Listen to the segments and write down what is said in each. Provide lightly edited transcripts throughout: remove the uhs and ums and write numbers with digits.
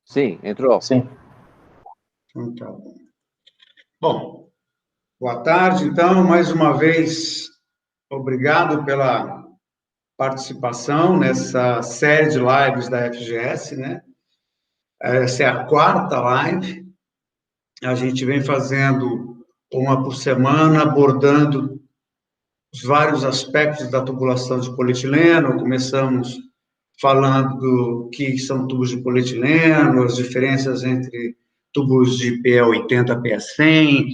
Sim, entrou. Sim. Então, bom, boa tarde, então, mais uma vez, obrigado pela participação nessa série de lives da FGS, né? Essa é a quarta live, a gente vem fazendo uma por semana, abordando os vários aspectos da tubulação de polietileno. Começamos falando do que são tubos de polietileno, as diferenças entre tubos de PE80 a PE100,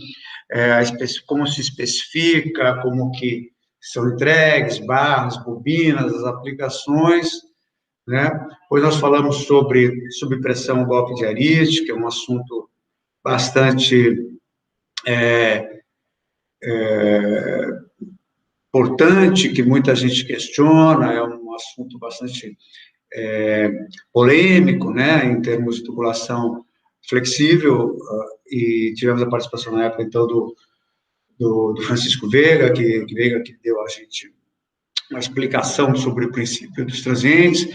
como se especifica, como que são entregues, barras, bobinas, as aplicações, né? Depois nós falamos sobre subpressão golpe de arite, que é um assunto bastante importante, que muita gente questiona, é um assunto bastante polêmico, né, em termos de tubulação flexível, e tivemos a participação na época, então, do Francisco Veiga, que deu a gente uma explicação sobre o princípio dos transientes.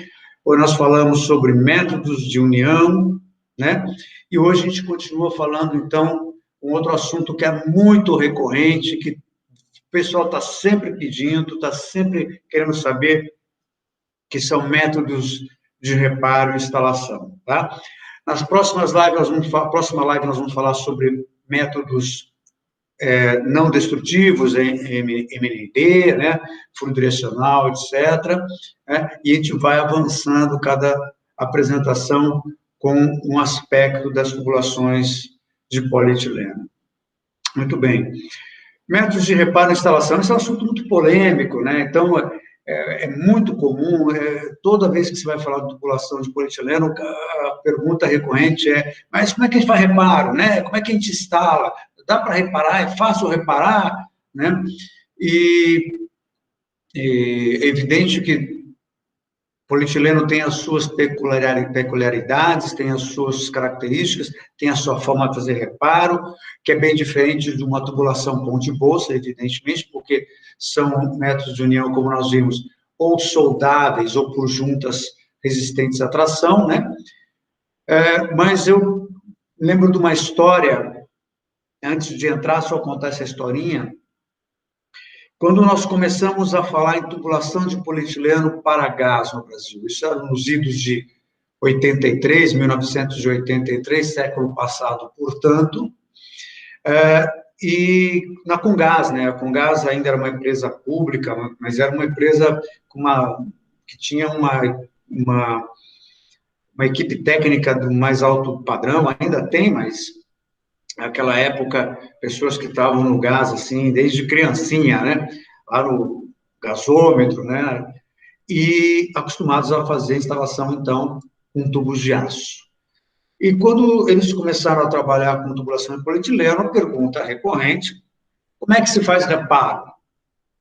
Hoje nós falamos sobre métodos de união, né, e hoje a gente continua falando, então, um outro assunto que é muito recorrente, que o pessoal está sempre pedindo, está sempre querendo saber, que são métodos de reparo e instalação, tá? Nas próximas lives, nós vamos falar sobre métodos não destrutivos, MND, né, fluido direcional, etc., né, e a gente vai avançando cada apresentação com um aspecto das tubulações de polietileno. Muito bem. Métodos de reparo e instalação, esse é um assunto muito polêmico, né? Então, é muito comum, toda vez que você vai falar de tubulação de polietileno, a pergunta recorrente é, mas como é que a gente faz reparo, né? Como é que a gente instala? Dá para reparar? É fácil reparar? Né? E é evidente que polietileno tem as suas peculiaridades, tem as suas características, tem a sua forma de fazer reparo, que é bem diferente de uma tubulação ponte-bolsa, evidentemente, porque são métodos de união, como nós vimos, ou soldáveis ou por juntas resistentes à tração, né? Mas eu lembro de uma história, antes de entrar, só contar essa historinha. Quando nós começamos a falar em tubulação de polietileno para gás no Brasil, isso era nos idos de 83, 1983, século passado, portanto, e na Comgás, né? A Comgás ainda era uma empresa pública, mas era uma empresa que tinha uma equipe técnica do mais alto padrão, ainda tem, mas naquela época, pessoas que estavam no gás, assim, desde criancinha, né? Lá no gasômetro, né? E acostumados a fazer instalação, então, com tubos de aço. E quando eles começaram a trabalhar com tubulação de polietileno, a pergunta recorrente, como é que se faz reparo?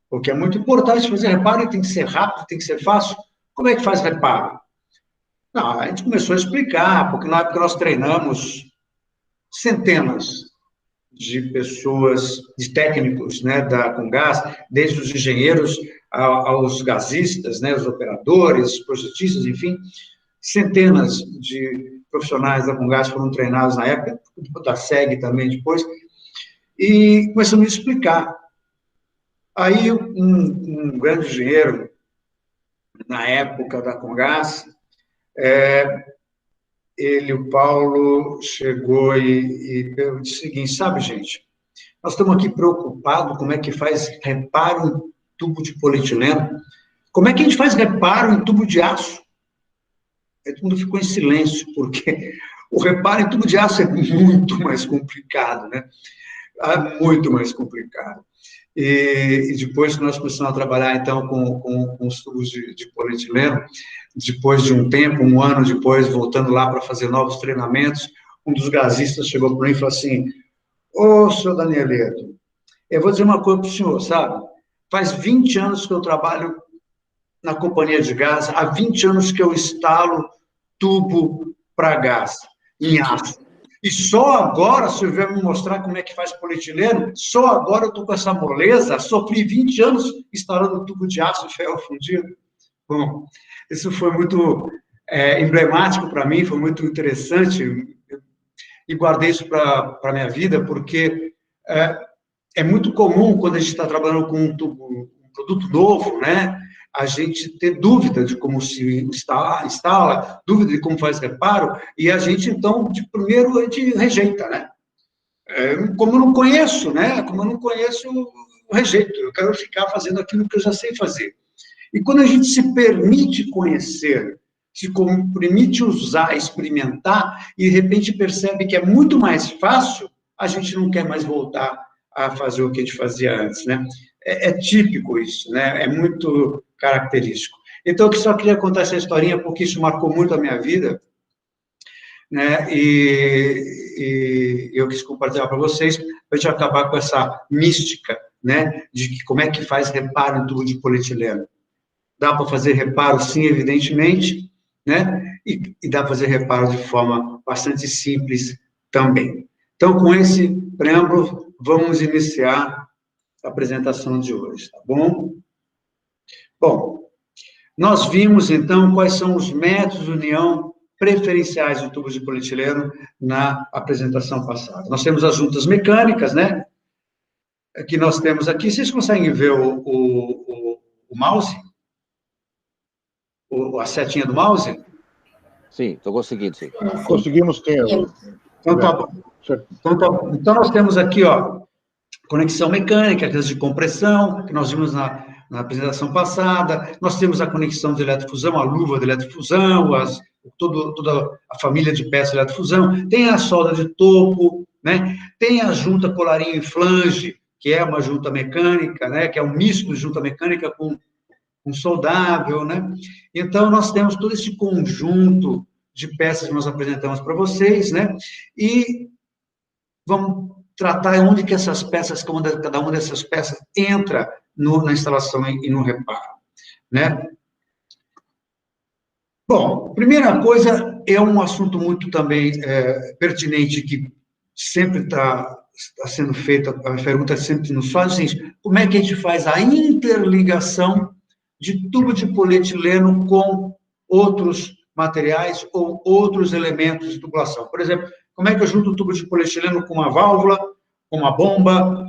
Porque é muito importante fazer reparo e tem que ser rápido, tem que ser fácil. Como é que faz reparo? Não, a gente começou a explicar, porque na época nós treinamos centenas de pessoas, de técnicos, né, da Comgás, desde os engenheiros aos gasistas, né, os operadores, os projetistas, enfim, centenas de profissionais da Comgás foram treinados na época, da SEG também depois, e começamos a explicar. Aí um grande engenheiro, na época da Comgás, o Paulo, chegou e disse o seguinte, sabe, gente, nós estamos aqui preocupados como é que faz reparo em tubo de polietileno. Como é que a gente faz reparo em tubo de aço? Aí todo mundo ficou em silêncio, porque o reparo em tubo de aço é muito mais complicado, né? É muito mais complicado. E depois que nós começamos a trabalhar, então, com os tubos de polietileno, depois de um tempo, um ano depois, voltando lá para fazer novos treinamentos, um dos gasistas chegou para mim e falou assim, ô, senhor Danieleto, eu vou dizer uma coisa para o senhor, sabe? Faz 20 anos que eu trabalho na companhia de gás, há 20 anos que eu instalo tubo para gás, em aço. E só agora, se eu vier me mostrar como é que faz polietileno, só agora eu estou com essa moleza, sofri 20 anos instalando tubo de aço e ferro fundido. Bom, isso foi muito emblemático para mim, foi muito interessante, e guardei isso para a minha vida, porque é muito comum, quando a gente está trabalhando com um produto novo, né, a gente ter dúvida de como se instala, dúvida de como faz reparo, e a gente, então, de primeiro, a gente rejeita, né? Como eu não conheço, né? Como eu não conheço, eu rejeito. Eu quero ficar fazendo aquilo que eu já sei fazer. E quando a gente se permite conhecer, se permite usar, experimentar, e de repente percebe que é muito mais fácil, a gente não quer mais voltar a fazer o que a gente fazia antes, né? É típico isso, né? É muito característico. Então, eu só queria contar essa historinha, porque isso marcou muito a minha vida, né? E eu quis compartilhar para vocês, para a gente acabar com essa mística, né? De que como é que faz reparo em tubo de polietileno. Dá para fazer reparo, sim, evidentemente, né? E dá para fazer reparo de forma bastante simples também. Então, com esse preâmbulo, vamos iniciar a apresentação de hoje, tá bom? Bom, nós vimos, então, quais são os métodos de união preferenciais do tubo de polietileno na apresentação passada. Nós temos as juntas mecânicas, né? Que nós temos aqui. Vocês conseguem ver o mouse? A setinha do mouse? Sim, estou conseguindo, sim. Conseguimos ter. Então, tá bom. Então, nós temos aqui, ó, conexão mecânica, de compressão, que nós vimos na apresentação passada. Nós temos a conexão de eletrofusão, a luva de eletrofusão, toda a família de peças de eletrofusão. Tem a solda de topo, né? Tem a junta colarinho e flange, que é uma junta mecânica, né? Que é um misto de junta mecânica com soldável, né? Então, nós temos todo esse conjunto de peças que nós apresentamos para vocês, né? E vamos tratar onde que essas peças, cada uma dessas peças entra na instalação e no reparo, né? Bom, primeira coisa, é um assunto muito também pertinente, que sempre está sendo feita, a pergunta sempre nos faz, assim, como é que a gente faz a interligação de tubo de polietileno com outros materiais ou outros elementos de tubulação? Por exemplo, como é que eu junto o tubo de polietileno com uma válvula, com uma bomba,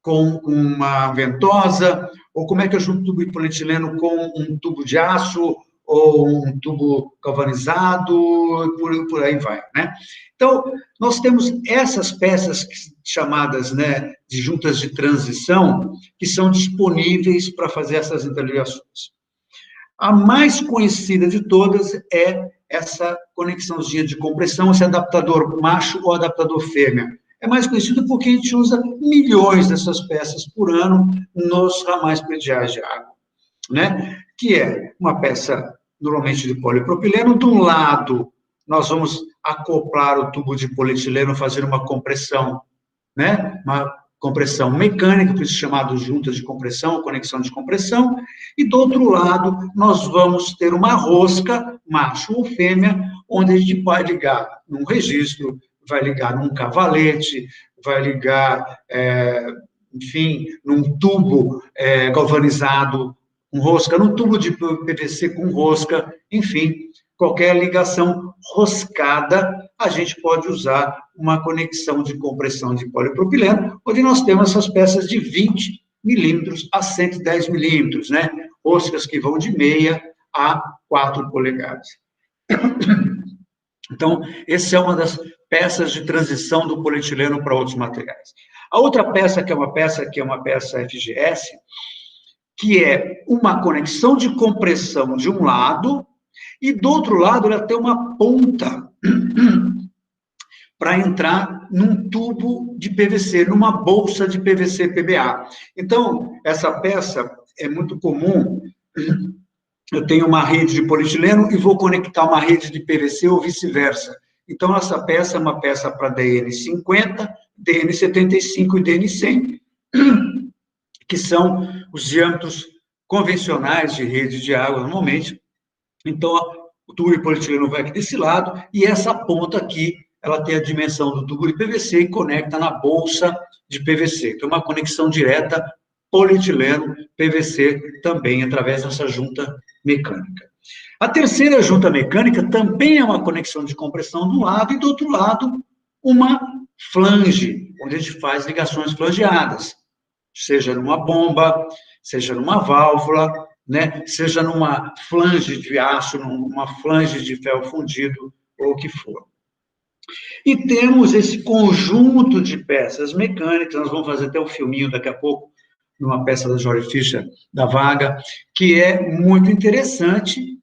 com uma ventosa, ou como é que eu junto o tubo de polietileno com um tubo de aço, ou um tubo galvanizado, por aí vai, né? Então, nós temos essas peças chamadas, né, de juntas de transição, que são disponíveis para fazer essas interligações. A mais conhecida de todas é essa conexãozinha de compressão, esse adaptador macho ou adaptador fêmea. É mais conhecido porque a gente usa milhões dessas peças por ano nos ramais prediais de água, né? Que é uma peça, normalmente de polipropileno. De um lado, nós vamos acoplar o tubo de polietileno, fazer uma compressão, né? Uma compressão mecânica, por isso chamado junta de compressão, conexão de compressão, e do outro lado, nós vamos ter uma rosca, macho ou fêmea, onde a gente vai ligar num registro, vai ligar num cavalete, vai ligar, enfim, num tubo galvanizado com rosca, num tubo de PVC com rosca, enfim, qualquer ligação roscada, a gente pode usar uma conexão de compressão de polipropileno, onde nós temos essas peças de 20 milímetros a 110 milímetros, né? Roscas que vão de meia a 4 polegadas. Então, essa é uma das peças de transição do polietileno para outros materiais. A outra peça, que é uma peça FGS, que é uma conexão de compressão de um lado, e do outro lado ela tem uma ponta para entrar num tubo de PVC, numa bolsa de PVC PBA. Então, essa peça é muito comum. Eu tenho uma rede de polietileno e vou conectar uma rede de PVC ou vice-versa. Então, essa peça é uma peça para DN50, DN75 e DN100, que são os diâmetros convencionais de rede de água, normalmente. Então, o tubo de polietileno vai aqui desse lado, e essa ponta aqui, ela tem a dimensão do tubo de PVC e conecta na bolsa de PVC. Então, uma conexão direta polietileno, PVC, também através dessa junta mecânica. A terceira junta mecânica também é uma conexão de compressão de um lado e, do outro lado, uma flange, onde a gente faz ligações flangeadas, seja numa bomba, seja numa válvula, né, seja numa flange de aço, numa flange de ferro fundido, ou o que for. E temos esse conjunto de peças mecânicas, nós vamos fazer até um filminho daqui a pouco, numa peça da Georg Fischer, da Vaga, que é muito interessante,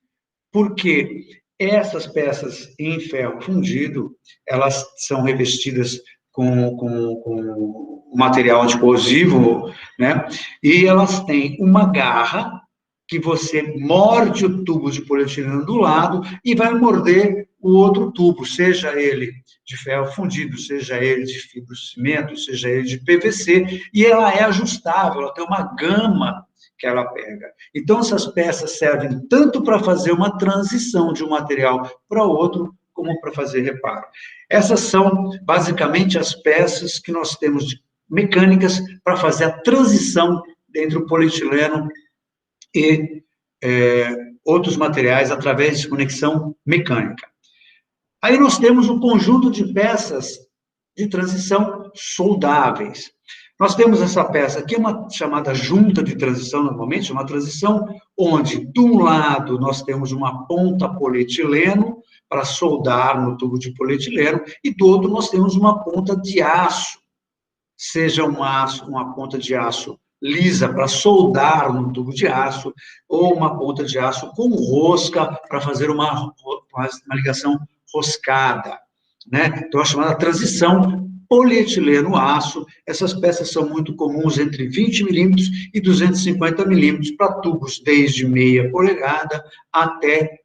porque essas peças em ferro fundido, elas são revestidas com material anticorrosivo, né? E elas têm uma garra que você morde o tubo de polietileno do lado e vai morder o outro tubo, seja ele de ferro fundido, seja ele de fibrocimento, seja ele de PVC, e ela é ajustável, ela tem uma gama que ela pega. Então, essas peças servem tanto para fazer uma transição de um material para outro, como para fazer reparo. Essas são, basicamente, as peças que nós temos de mecânicas para fazer a transição entre o polietileno e outros materiais através de conexão mecânica. Aí nós temos um conjunto de peças de transição soldáveis. Nós temos essa peça aqui, uma chamada junta de transição, normalmente, uma transição onde, de um lado, nós temos uma ponta polietileno para soldar no tubo de polietileno, e do outro nós temos uma ponta de aço, seja uma ponta de aço lisa para soldar no tubo de aço, ou uma ponta de aço com rosca para fazer uma ligação roscada, né? Então, a chamada transição polietileno-aço. Essas peças são muito comuns entre 20 milímetros e 250 milímetros para tubos desde meia polegada até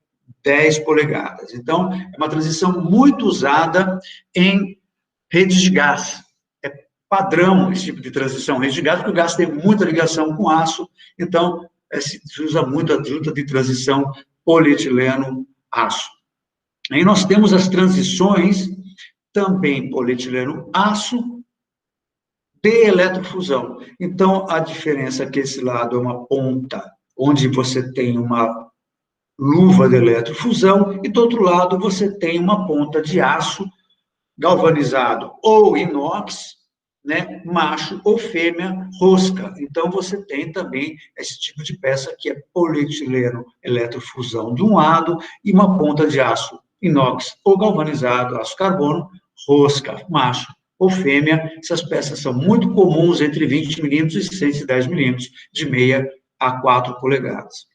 10 polegadas. Então, é uma transição muito usada em redes de gás. É padrão esse tipo de transição rede de gás, porque o gás tem muita ligação com aço, então se usa muito a junta de transição polietileno-aço. Aí nós temos as transições também polietileno-aço de eletrofusão. Então, a diferença é que esse lado é uma ponta onde você tem uma luva de eletrofusão e, do outro lado, você tem uma ponta de aço galvanizado ou inox, né, macho ou fêmea, rosca. Então, você tem também esse tipo de peça que é polietileno eletrofusão de um lado e uma ponta de aço inox ou galvanizado, aço carbono, rosca, macho ou fêmea. Essas peças são muito comuns entre 20 milímetros e 110 milímetros, de meia a 4 polegadas.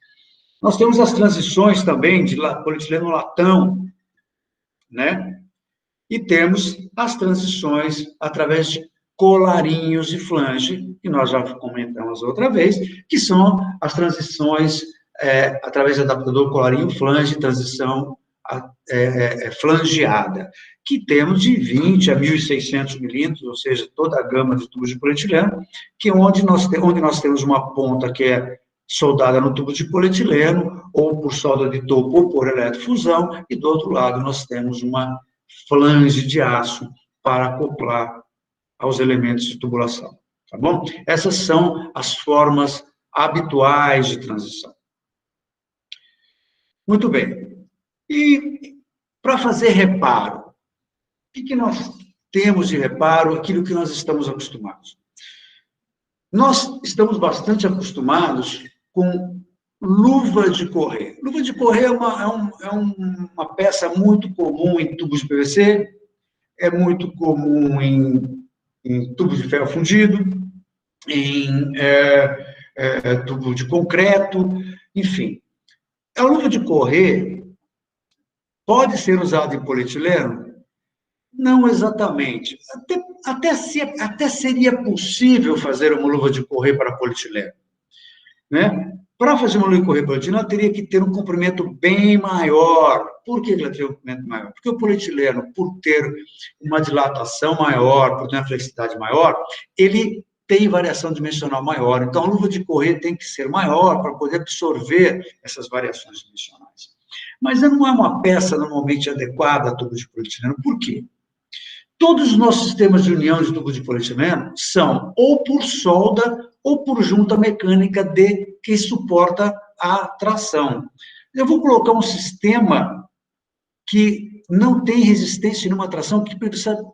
Nós temos as transições também de polietileno latão, né? E temos as transições através de colarinhos de flange, que nós já comentamos outra vez, que são as transições através do adaptador colarinho-flange, transição flangeada, que temos de 20 a 1.600 milímetros, ou seja, toda a gama de tubos de polietileno, que é onde nós temos uma ponta que é soldada no tubo de polietileno, ou por solda de topo ou por eletrofusão, e do outro lado nós temos uma flange de aço para acoplar aos elementos de tubulação, tá bom? Essas são as formas habituais de transição. Muito bem. E para fazer reparo, o que nós temos de reparo, aquilo que nós estamos acostumados? Nós estamos bastante acostumados com luva de correr. Luva de correr é uma peça muito comum em tubos de PVC, é muito comum em tubos de ferro fundido, em tubo de concreto, enfim. A luva de correr pode ser usada em polietileno? Não exatamente. Até seria possível fazer uma luva de correr para polietileno, né? Para fazer uma luva de correr para polietileno, ela teria que ter um comprimento bem maior. Por que ela teria um comprimento maior? Porque o polietileno, por ter uma dilatação maior, por ter uma flexibilidade maior, ele tem variação dimensional maior. Então, a luva de correr tem que ser maior para poder absorver essas variações dimensionais. Mas não é uma peça normalmente adequada a tubo de polietileno. Por quê? Todos os nossos sistemas de união de tubo de polietileno são ou por solda ou por junta mecânica que suporta a tração. Eu vou colocar um sistema que não tem resistência numa tração, que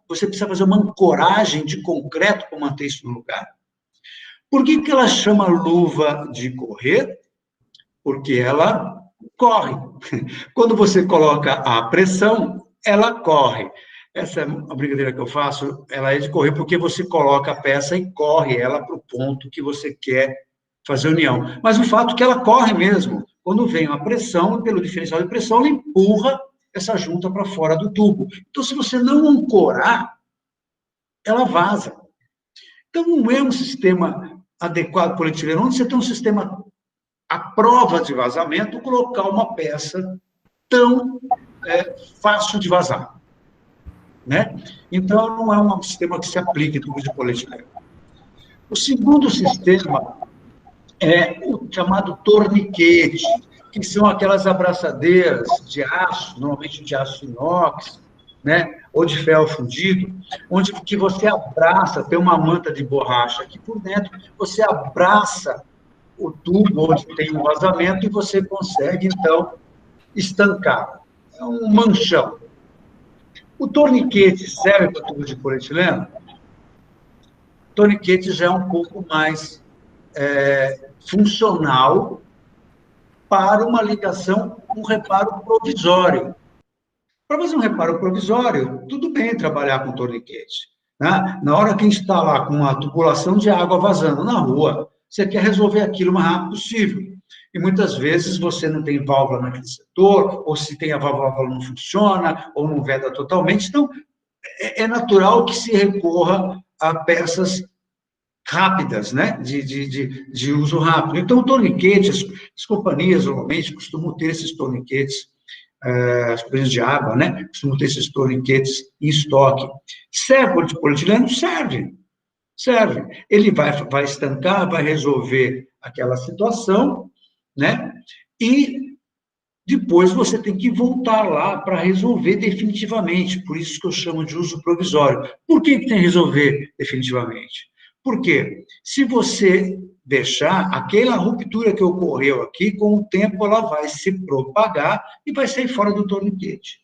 você precisa fazer uma ancoragem de concreto para manter isso no lugar. Por que ela chama luva de correr? Porque ela corre. Quando você coloca a pressão, ela corre. Essa é a brincadeira que eu faço, ela é de correr porque você coloca a peça e corre ela para o ponto que você quer fazer união. Mas o fato é que ela corre mesmo. Quando vem a pressão, pelo diferencial de pressão, ela empurra essa junta para fora do tubo. Então, se você não ancorar, ela vaza. Então, não é um sistema adequado para polietileno, onde você tem um sistema à prova de vazamento, colocar uma peça tão fácil de vazar. Né? Então, não é um sistema que se aplique em tubo de polietileno. O segundo sistema é o chamado torniquete, que são aquelas abraçadeiras de aço, normalmente de aço inox, né, ou de ferro fundido, onde que você abraça, tem uma manta de borracha aqui por dentro, você abraça o tubo onde tem um vazamento e você consegue, então, estancar. É um manchão. O torniquete serve para tubo de polietileno? O torniquete já é um pouco mais funcional para uma ligação, um reparo provisório. Para fazer um reparo provisório, tudo bem trabalhar com torniquete. Né? Na hora que a gente está lá com uma tubulação de água vazando na rua, você quer resolver aquilo o mais rápido possível. E muitas vezes você não tem válvula naquele setor, ou se tem a válvula não funciona, ou não veda totalmente. Então, é natural que se recorra a peças rápidas, né, de uso rápido. Então, o torniquete, as companhias, normalmente, costumam ter esses torniquetes, as companhias de água, né, costumam ter esses torniquetes em estoque. Serve de polietileno? Serve. Ele vai estancar, vai resolver aquela situação, né, e depois você tem que voltar lá para resolver definitivamente. Por isso que eu chamo de uso provisório. Por que tem que resolver definitivamente? Porque se você deixar, aquela ruptura que ocorreu aqui, com o tempo ela vai se propagar e vai sair fora do torniquete.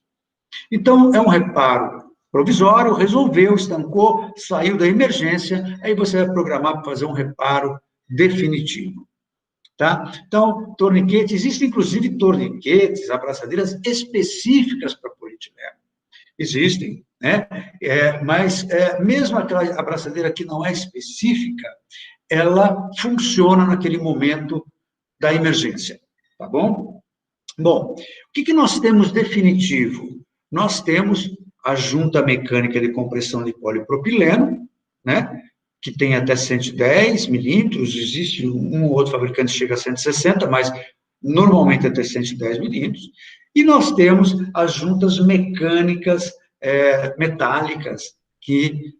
Então, é um reparo provisório, resolveu, estancou, saiu da emergência, aí você vai programar para fazer um reparo definitivo. Tá? Então, torniquete, existem inclusive torniquetes, abraçadeiras específicas para polietileno. Existem, né? Mas mesmo aquela abraçadeira que não é específica, ela funciona naquele momento da emergência, tá bom? Bom, o que nós temos definitivo? Nós temos a junta mecânica de compressão de polipropileno, né? Que tem até 110 milímetros, existe um ou outro fabricante que chega a 160, mas normalmente até 110 milímetros, e nós temos as juntas mecânicas metálicas, que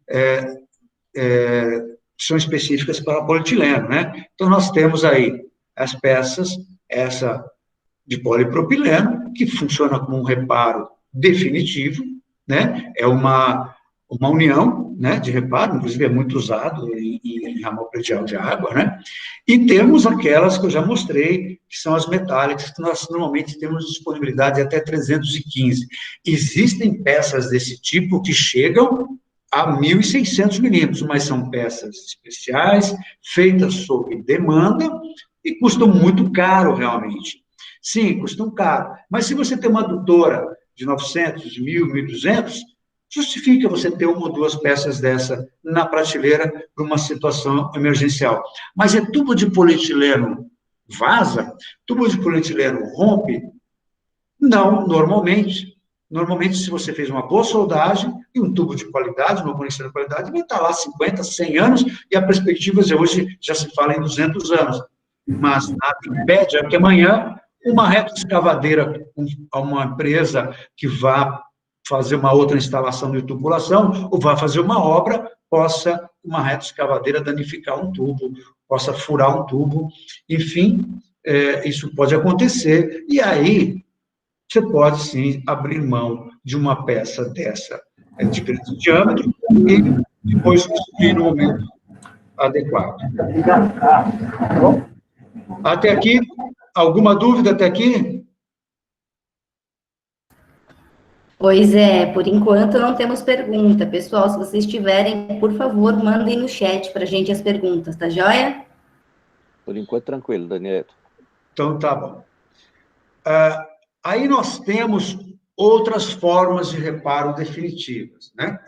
são específicas para polietileno, né? Então, nós temos aí as peças, essa de polipropileno, que funciona como um reparo definitivo, né? É uma união, né, de reparo, inclusive é muito usado em ramal predial de água, né? E temos aquelas que eu já mostrei, que são as metálicas, que nós normalmente temos disponibilidade até 315. Existem peças desse tipo que chegam a 1.600 milímetros, mas são peças especiais, feitas sob demanda e custam muito caro, realmente. Sim, custam caro, mas se você tem uma adutora de 900, de 1.000, 1.200, justifica você ter uma ou duas peças dessa na prateleira para uma situação emergencial. Mas é tubo de polietileno vaza? Tubo de polietileno rompe? Não, normalmente. Normalmente, se você fez uma boa soldagem e um tubo de qualidade, uma conexão de qualidade, vai estar lá 50, 100 anos, e a perspectiva de hoje já se fala em 200 anos. Mas nada impede que amanhã uma retroescavadeira, uma empresa que vá fazer uma outra instalação de tubulação, ou vá fazer uma obra, possa, uma retroescavadeira, danificar um tubo, possa furar um tubo, enfim, isso pode acontecer, e aí você pode, sim, abrir mão de uma peça dessa, de grande diâmetro, e depois substituir no momento adequado. Bom, até aqui, alguma dúvida até aqui? Pois é, por enquanto não temos pergunta. Pessoal, se vocês tiverem, por favor, mandem no chat para a gente as perguntas, tá joia? Por enquanto, tranquilo, Daniel. Então, tá bom. Aí nós temos outras formas de reparo definitivas, né?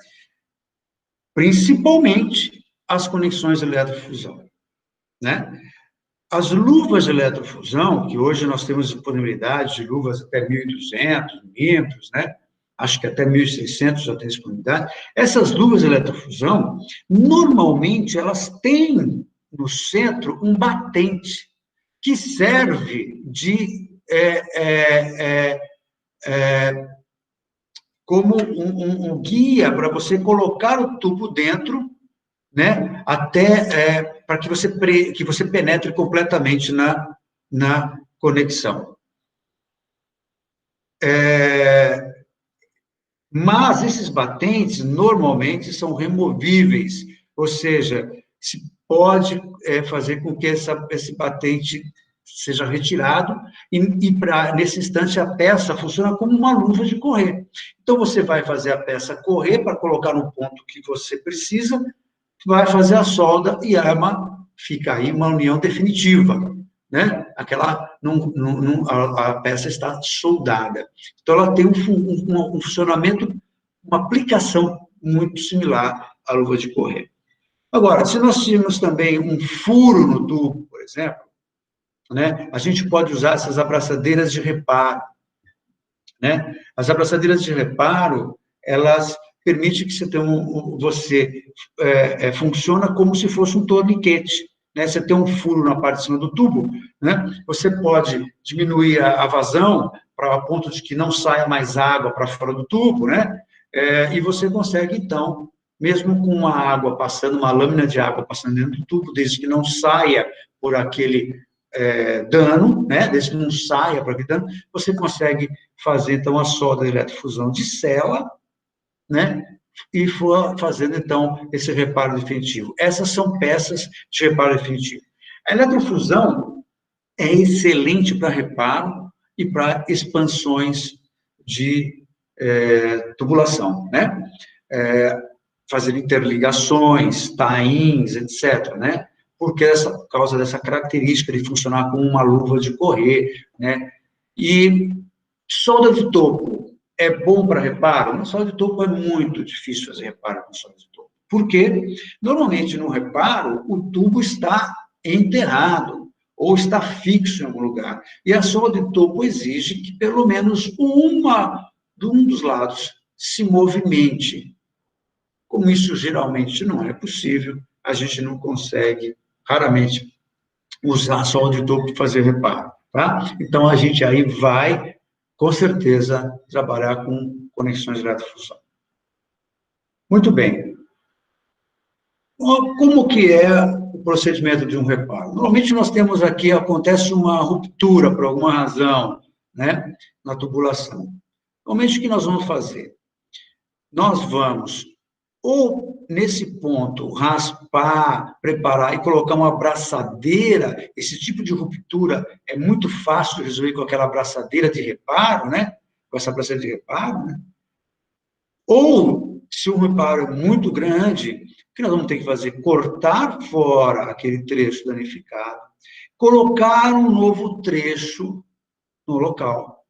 Principalmente as conexões de eletrofusão, né? As luvas de eletrofusão, que hoje nós temos disponibilidade de luvas até 1.200 milímetros, né? Acho que até 1.600 já tem disponibilidade. Essas luvas de eletrofusão, normalmente, elas têm no centro um batente que serve de como um guia para você colocar o tubo dentro, né, até para que você penetre completamente na conexão. Mas esses batentes, normalmente, são removíveis, ou seja, se pode fazer com que esse batente seja retirado, nesse instante, a peça funciona como uma luva de correr. Então, você vai fazer a peça correr para colocar no ponto que você precisa, vai fazer a solda e a arma fica aí uma união definitiva, né? A peça está soldada. Então, ela tem um funcionamento, uma aplicação muito similar à luva de correr. Agora, se nós tivermos também um furo no tubo, por exemplo, né, a gente pode usar essas abraçadeiras de reparo, né? As abraçadeiras de reparo, elas permitem que você funciona como se fosse um torniquete, né? Você tem um furo na parte de cima do tubo, né? Você pode diminuir a vazão para o ponto de que não saia mais água para fora do tubo, né? E você consegue, então, mesmo com uma água passando, uma lâmina de água passando dentro do tubo, desde que não saia por aquele dano, né? Desde que não saia para aquele dano, você consegue fazer, então, a solda de eletrofusão de cela, né? E for fazendo, então, esse reparo definitivo. Essas são peças de reparo definitivo. A eletrofusão é excelente para reparo e para expansões de tubulação, né? Fazer interligações, tie-ins, etc., né? Por causa dessa característica de funcionar como uma luva de correr, né? E solda de topo é bom para reparo? Na solda de topo é muito difícil fazer reparo com solda de topo. Por quê? Normalmente, no reparo, o tubo está enterrado ou está fixo em algum lugar. E a solda de topo exige que pelo menos um dos lados se movimente. Como isso geralmente não é possível, a gente não consegue, raramente, usar solda de topo para fazer reparo, tá? Então, a gente aí vai, com certeza, trabalhar com conexões de eletrofusão. Muito bem. Como que é o procedimento de um reparo? Normalmente, nós temos aqui, acontece uma ruptura, por alguma razão, né, na tubulação. Normalmente, o que nós vamos fazer? Nós vamos, ou nesse ponto, raspar, preparar e colocar uma abraçadeira. Esse tipo de ruptura é muito fácil de resolver com aquela abraçadeira de reparo, né? Com essa abraçadeira de reparo, né? Ou, se o reparo é muito grande, o que nós vamos ter que fazer? Cortar fora aquele trecho danificado, colocar um novo trecho no local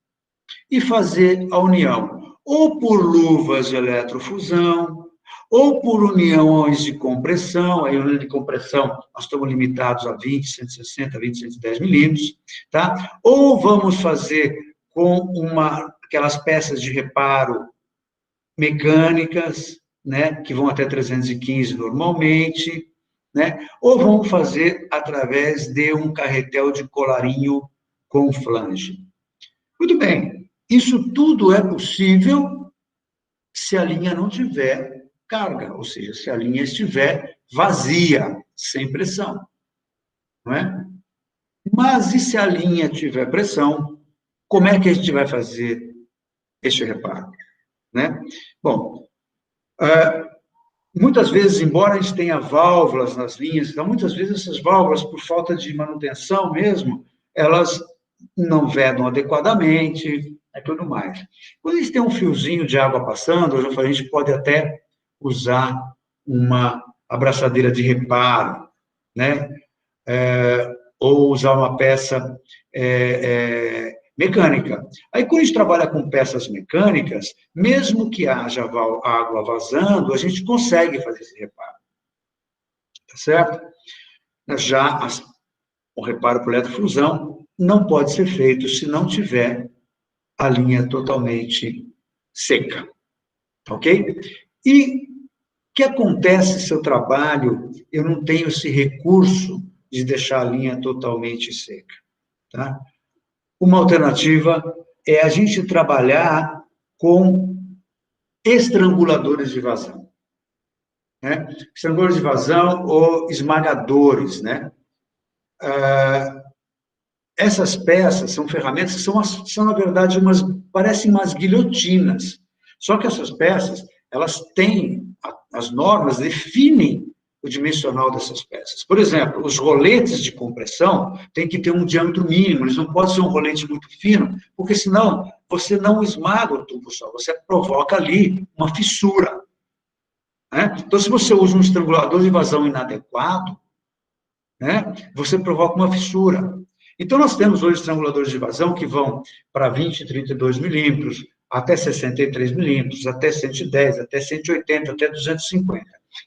e fazer a união, ou por luvas de eletrofusão, ou por uniões de compressão. A união de compressão, nós estamos limitados a 20, 160, 20, 110 milímetros, tá? Ou vamos fazer com aquelas peças de reparo mecânicas, né, que vão até 315 normalmente, né? Ou vamos fazer através de um carretel de colarinho com flange. Muito bem, isso tudo é possível se a linha não tiver carga, ou seja, se a linha estiver vazia, sem pressão, não é? Mas e se a linha tiver pressão, como é que a gente vai fazer este reparo, né? Bom, muitas vezes, embora a gente tenha válvulas nas linhas, então, muitas vezes essas válvulas, por falta de manutenção mesmo, elas não vedam adequadamente, e tudo mais. Quando a gente tem um fiozinho de água passando, eu já falei, a gente pode até usar uma abraçadeira de reparo, né? Ou usar uma peça mecânica. Aí, quando a gente trabalha com peças mecânicas, mesmo que haja água vazando, a gente consegue fazer esse reparo. Tá certo? Já o reparo por eletrofusão não pode ser feito se não tiver a linha totalmente seca. Ok? E o que acontece se eu trabalho, eu não tenho esse recurso de deixar a linha totalmente seca? Tá? Uma alternativa é a gente trabalhar com estranguladores de vazão. Né? Estranguladores de vazão ou esmagadores, né? Essas peças são ferramentas que são na verdade, parecem umas guilhotinas. Só que essas peças, elas têm, as normas definem o dimensional dessas peças. Por exemplo, os roletes de compressão têm que ter um diâmetro mínimo, eles não podem ser um rolete muito fino, porque senão você não esmaga o tubo só, você provoca ali uma fissura. Né? Então, se você usa um estrangulador de vazão inadequado, né, você provoca uma fissura. Então, nós temos hoje estranguladores de vazão que vão para 20, 32 milímetros, até 63 milímetros, até 110, até 180, até 250.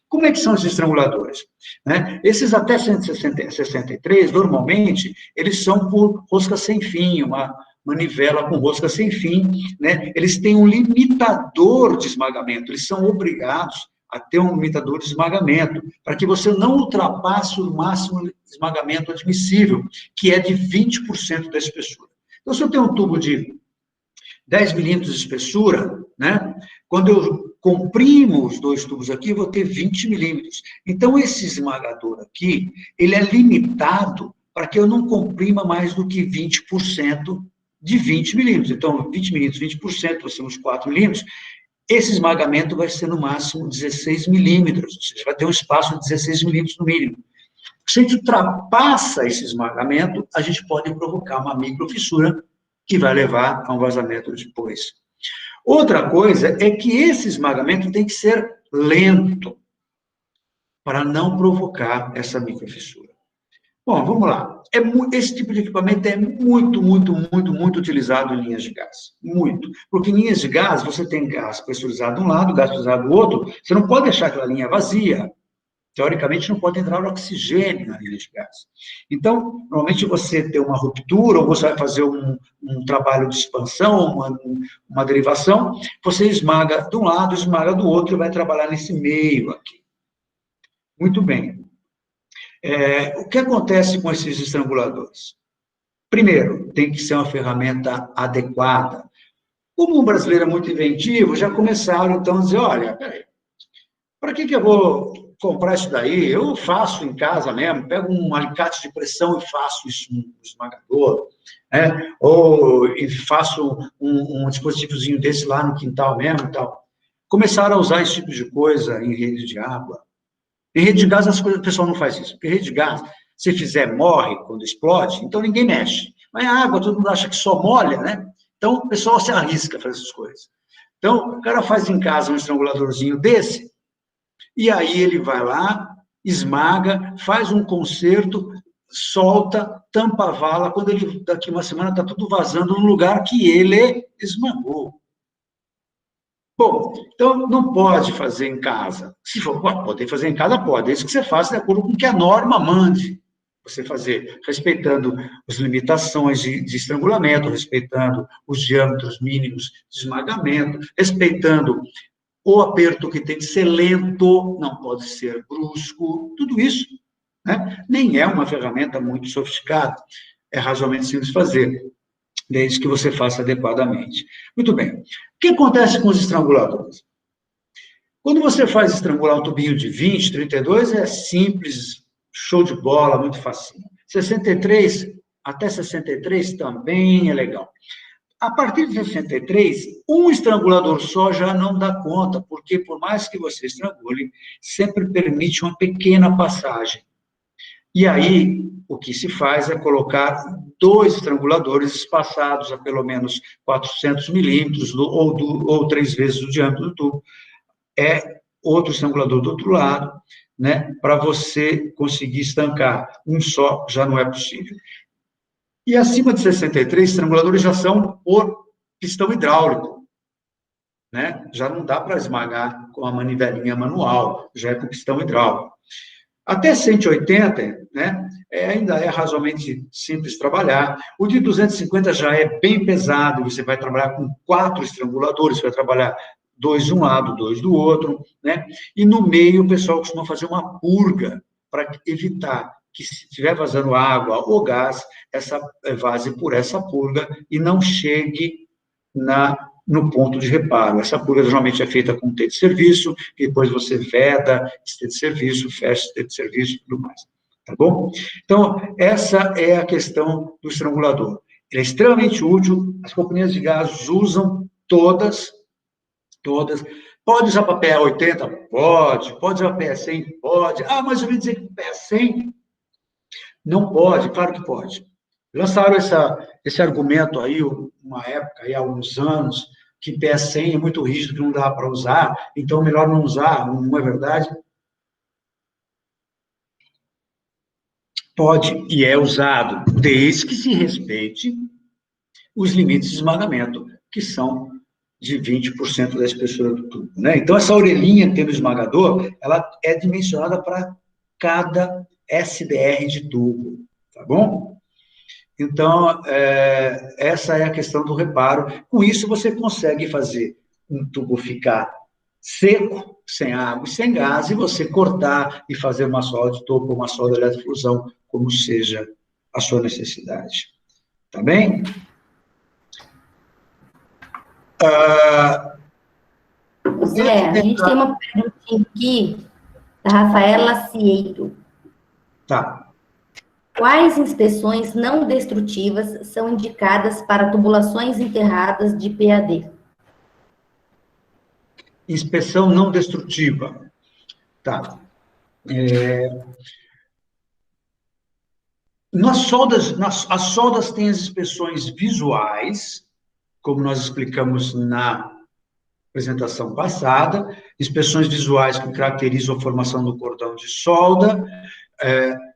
Como é que são esses estranguladores? Né? Esses até 163, normalmente, eles são por rosca sem fim, uma manivela com rosca sem fim, né? Eles têm um limitador de esmagamento, eles são obrigados a ter um limitador de esmagamento, para que você não ultrapasse o máximo de esmagamento admissível, que é de 20% da espessura. Então, se eu tenho um tubo de 10 milímetros de espessura, né? Quando eu comprimo os dois tubos aqui, eu vou ter 20 milímetros. Então, esse esmagador aqui, ele é limitado para que eu não comprima mais do que 20% de 20 milímetros. Então, 20 milímetros, 20%, nós temos 4 milímetros, esse esmagamento vai ser no máximo 16 milímetros, ou seja, vai ter um espaço de 16 milímetros no mínimo. Se a gente ultrapassa esse esmagamento, a gente pode provocar uma microfissura que vai levar a um vazamento depois. Outra coisa é que esse esmagamento tem que ser lento, para não provocar essa microfissura. Bom, vamos lá. Esse tipo de equipamento é muito utilizado em linhas de gás. Muito. Porque em linhas de gás, você tem gás pressurizado de um lado, gás pressurizado do outro, você não pode deixar aquela linha vazia. Teoricamente, não pode entrar oxigênio na linha de gás. Então, normalmente você tem uma ruptura, ou você vai fazer um trabalho de expansão, uma derivação, você esmaga de um lado, esmaga do outro, e vai trabalhar nesse meio aqui. Muito bem. O que acontece com esses estranguladores? Primeiro, tem que ser uma ferramenta adequada. Como o brasileiro é muito inventivo, já começaram, então, a dizer, olha, peraí, para que eu vou comprar isso daí? Eu faço em casa mesmo, pego um alicate de pressão e faço isso no esmagador, né? Ou faço um dispositivozinho desse lá no quintal mesmo e tal. Começaram a usar esse tipo de coisa em rede de água. Em rede de gás, o pessoal não faz isso. Porque rede de gás, se fizer, morre quando explode, então ninguém mexe. Mas a água, todo mundo acha que só molha, né? Então, o pessoal se arrisca a fazer essas coisas. Então, o cara faz em casa um estranguladorzinho desse, e aí ele vai lá, esmaga, faz um conserto, solta, tampa a vala, quando ele, daqui uma semana, está tudo vazando no lugar que ele esmagou. Bom, então não pode fazer em casa. Se for, pode fazer em casa, pode. É isso que você faz de acordo com o que a norma mande você fazer, respeitando as limitações de estrangulamento, respeitando os diâmetros mínimos de esmagamento, respeitando o aperto que tem que ser lento, não pode ser brusco, tudo isso, né? Nem é uma ferramenta muito sofisticada, é razoavelmente simples fazer, desde que você faça adequadamente. Muito bem. O que acontece com os estranguladores? Quando você faz estrangular um tubinho de 20, 32, é simples, show de bola, muito facinho. 63, até 63 também é legal. A partir de 63, um estrangulador só já não dá conta, porque por mais que você estrangule, sempre permite uma pequena passagem. E aí, o que se faz é colocar 2 estranguladores espaçados a pelo menos 400 milímetros, ou 3 vezes o diâmetro do tubo. É outro estrangulador do outro lado, né? Para você conseguir estancar. Um só já não é possível. E acima de 63, estranguladores já são por pistão hidráulico, né? Já não dá para esmagar com a manivelinha manual, já é com pistão hidráulico. Até 180, né, ainda é razoavelmente simples trabalhar. O de 250 já é bem pesado, você vai trabalhar com 4 estranguladores, você vai trabalhar 2 de um lado, 2 do outro, né? E no meio o pessoal costuma fazer uma purga para evitar que, se estiver vazando água ou gás, essa vaze por essa purga e não chegue no ponto de reparo. Essa purga geralmente é feita com T de serviço, e depois você veda esse T de serviço, fecha esse T de serviço e tudo mais. Tá bom? Então, essa é a questão do estrangulador. Ele é extremamente útil, as companhias de gás usam todas. Pode usar para PE 80? Pode. Pode usar para PE 100? Pode. Ah, mas eu ouvi dizer que PE 100 não pode. Claro que pode. Lançaram esse argumento aí, uma época, aí, há uns anos, que PE100 é muito rígido, que não dá para usar, então melhor não usar, não é verdade? Pode, e é usado, desde que se respeite os limites de esmagamento, que são de 20% da espessura do tubo, né? Então, essa orelhinha que tem no esmagador, ela é dimensionada para cada SDR de tubo, tá bom? Então, essa é a questão do reparo. Com isso, você consegue fazer um tubo ficar seco, sem água e sem gás, e você cortar e fazer uma solda de topo ou uma solda de eletrofusão, como seja a sua necessidade. Tá bem? Zé, a gente tem uma perguntinha aqui da Rafaela Cieito. Tá. Quais inspeções não destrutivas são indicadas para tubulações enterradas de PAD? Inspeção não destrutiva. Tá. As soldas têm as inspeções visuais, como nós explicamos na apresentação passada, inspeções visuais que caracterizam a formação do cordão de solda,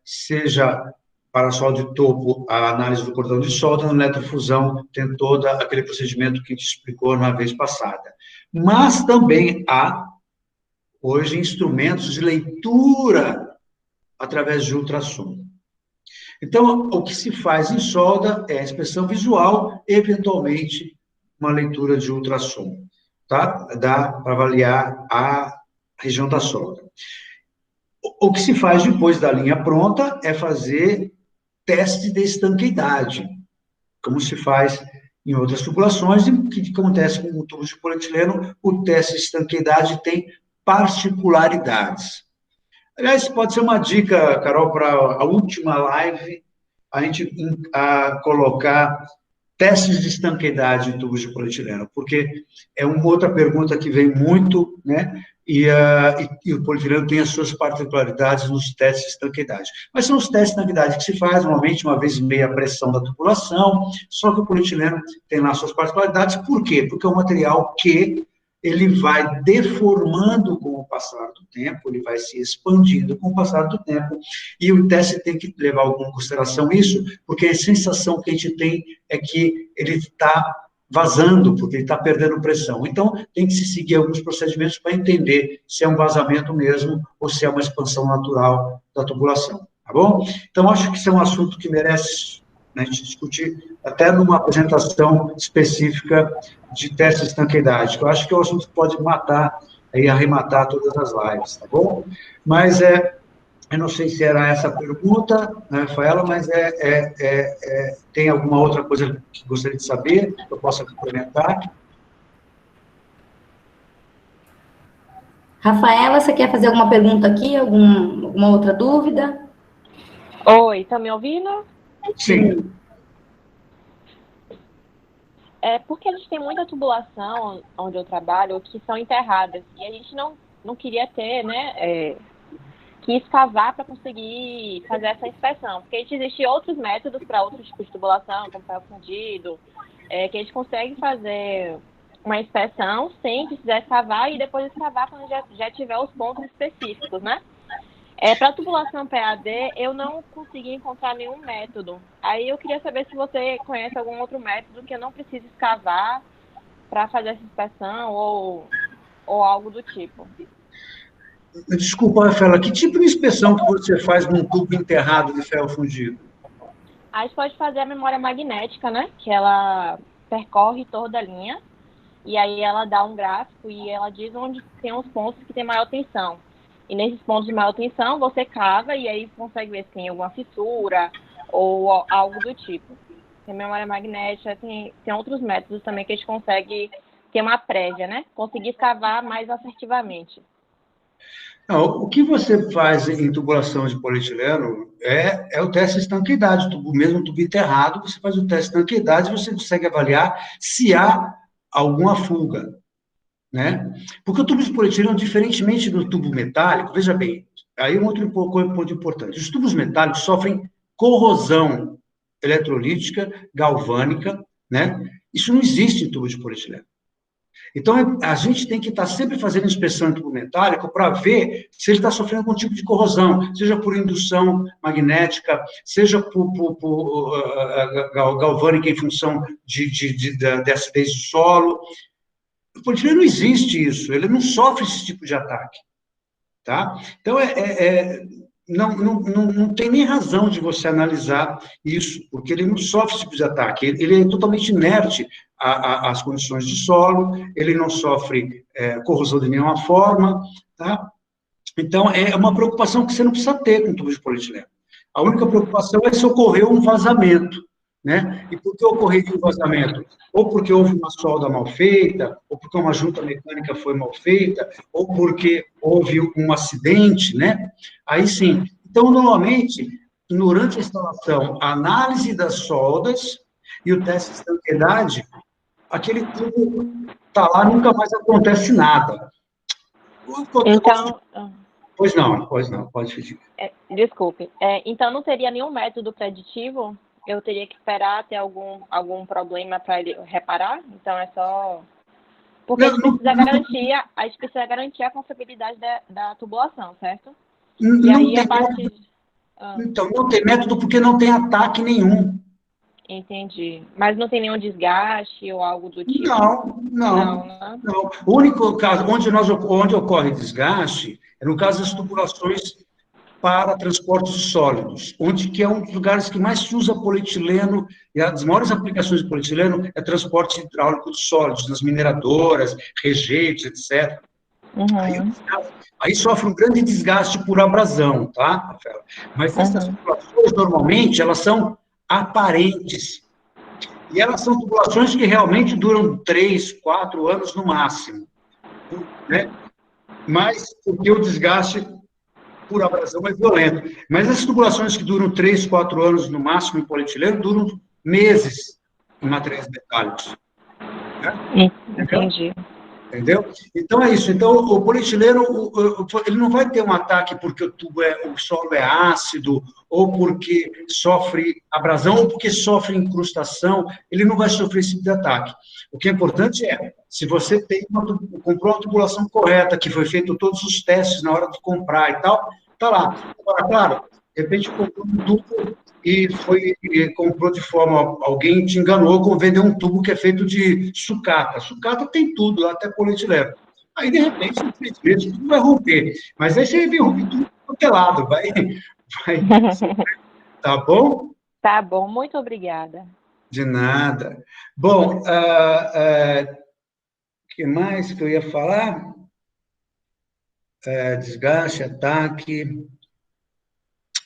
seja para a solda de topo, a análise do cordão de solda, na eletrofusão tem todo aquele procedimento que a gente explicou na vez passada. Mas também há, hoje, instrumentos de leitura através de ultrassom. Então, o que se faz em solda é a inspeção visual, eventualmente uma leitura de ultrassom, tá? Dá para avaliar a região da solda. O que se faz depois da linha pronta é fazer teste de estanqueidade, como se faz em outras tubulações, e o que acontece com o tubo de polietileno, o teste de estanqueidade tem particularidades. Aliás, pode ser uma dica, Carol, para a última live, a gente colocar testes de estanqueidade em tubos de polietileno, porque é uma outra pergunta que vem muito, né? E o polietileno tem as suas particularidades nos testes de estanqueidade. Mas são os testes de estanqueidade que se faz, normalmente, uma vez e meia a pressão da tubulação, só que o polietileno tem lá suas particularidades. Por quê? Porque é um material que ele vai deformando com o passar do tempo, ele vai se expandindo com o passar do tempo, e o teste tem que levar alguma consideração isso, porque a sensação que a gente tem é que ele está vazando, porque ele está perdendo pressão. Então, tem que se seguir alguns procedimentos para entender se é um vazamento mesmo ou se é uma expansão natural da tubulação, tá bom? Então, acho que isso é um assunto que merece, né, a gente discutir até numa apresentação específica de teste de estanqueidade, que eu acho que é um assunto que pode matar, aí, arrematar todas as lives, tá bom? Mas eu não sei se era essa a pergunta, né, Rafaela, mas tem alguma outra coisa que gostaria de saber, que eu possa complementar? Rafaela, você quer fazer alguma pergunta aqui? Alguma outra dúvida? Oi, tá me ouvindo? Sim. Porque a gente tem muita tubulação onde eu trabalho que são enterradas, e a gente não queria ter, né, que escavar para conseguir fazer essa inspeção. Porque existem outros métodos para outros tipos de tubulação, como ferro fundido, que a gente consegue fazer uma inspeção sem precisar escavar e depois escavar quando já tiver os pontos específicos, né? Para tubulação PAD, eu não consegui encontrar nenhum método. Aí eu queria saber se você conhece algum outro método que eu não preciso escavar para fazer essa inspeção ou algo do tipo. Desculpa, Rafaela, que tipo de inspeção que você faz num tubo enterrado de ferro fundido? A gente pode fazer a memória magnética, né? Que ela percorre toda a linha e aí ela dá um gráfico e ela diz onde tem os pontos que tem maior tensão. E nesses pontos de maior tensão, você cava e aí consegue ver se tem alguma fissura ou algo do tipo. Tem memória magnética, tem outros métodos também que a gente consegue ter uma prévia, né? Conseguir escavar mais assertivamente. Não, o que você faz em tubulação de polietileno é o teste de estanqueidade, mesmo tubo enterrado, você faz o teste de estanqueidade e você consegue avaliar se há alguma fuga, né? Porque o tubo de polietileno, diferentemente do tubo metálico, veja bem, aí um outro ponto importante, os tubos metálicos sofrem corrosão eletrolítica, galvânica, né? Isso não existe em tubo de polietileno. Então, a gente tem que estar sempre fazendo inspeção em tubo metálico para ver se ele está sofrendo algum tipo de corrosão, seja por indução magnética, seja por galvânica em função da acidez do solo. O polietileno não existe isso, ele não sofre esse tipo de ataque, tá? Então, não tem nem razão de você analisar isso, porque ele não sofre esse tipo de ataque, ele é totalmente inerte às condições de solo, ele não sofre corrosão de nenhuma forma, tá? Então, é uma preocupação que você não precisa ter com tubo de polietileno. A única preocupação é se ocorreu um vazamento, né? E por que ocorreria um vazamento? Ou porque houve uma solda mal feita, ou porque uma junta mecânica foi mal feita, ou porque houve um acidente, né? Aí sim. Então, normalmente, durante a instalação, a análise das soldas e o teste de estanqueidade, aquele tubo está lá, nunca mais acontece nada. Então... Pois não, pode pedir. Desculpe. Então, não teria nenhum método preditivo? Eu teria que esperar ter algum problema para ele reparar? Então, é só... Porque a gente precisa garantir a confiabilidade da tubulação, certo? E aí, a partir... Então, não tem método porque não tem ataque nenhum. Entendi. Mas não tem nenhum desgaste ou algo do tipo? Não. O único caso onde ocorre desgaste é no caso das tubulações para transportes sólidos, que é um dos lugares que mais se usa polietileno, e uma das maiores aplicações de polietileno é transporte hidráulico de sólidos, nas mineradoras, rejeitos, etc. Uhum. Aí sofre um grande desgaste por abrasão, tá, Rafaela? Mas essas tubulações, normalmente, elas são aparentes. E elas são tubulações que realmente duram 3, 4 anos no máximo, né? Mas porque o desgaste por abrasão é violento. Mas essas tubulações que duram 3, 4 anos no máximo em polietileno duram meses em materiais metálicos. Né? Entendi. Entendeu? Então é isso. Então o polietileno ele não vai ter um ataque porque o solo é ácido ou porque sofre abrasão ou porque sofre incrustação. Ele não vai sofrer esse tipo de ataque. O que é importante é, se você comprou uma tubulação correta, que foi feito todos os testes na hora de comprar e tal, tá lá. Agora, claro, de repente comprou um tubo e comprou de forma, alguém te enganou, vendeu um tubo que é feito de sucata. Sucata tem tudo, até polietileno. Aí, de repente, infelizmente, tudo vai romper. Mas aí você vem romper tudo pelado, vai. Tá bom? Tá bom, muito obrigada. De nada. Bom, o que mais que eu ia falar? Desgaste, ataque.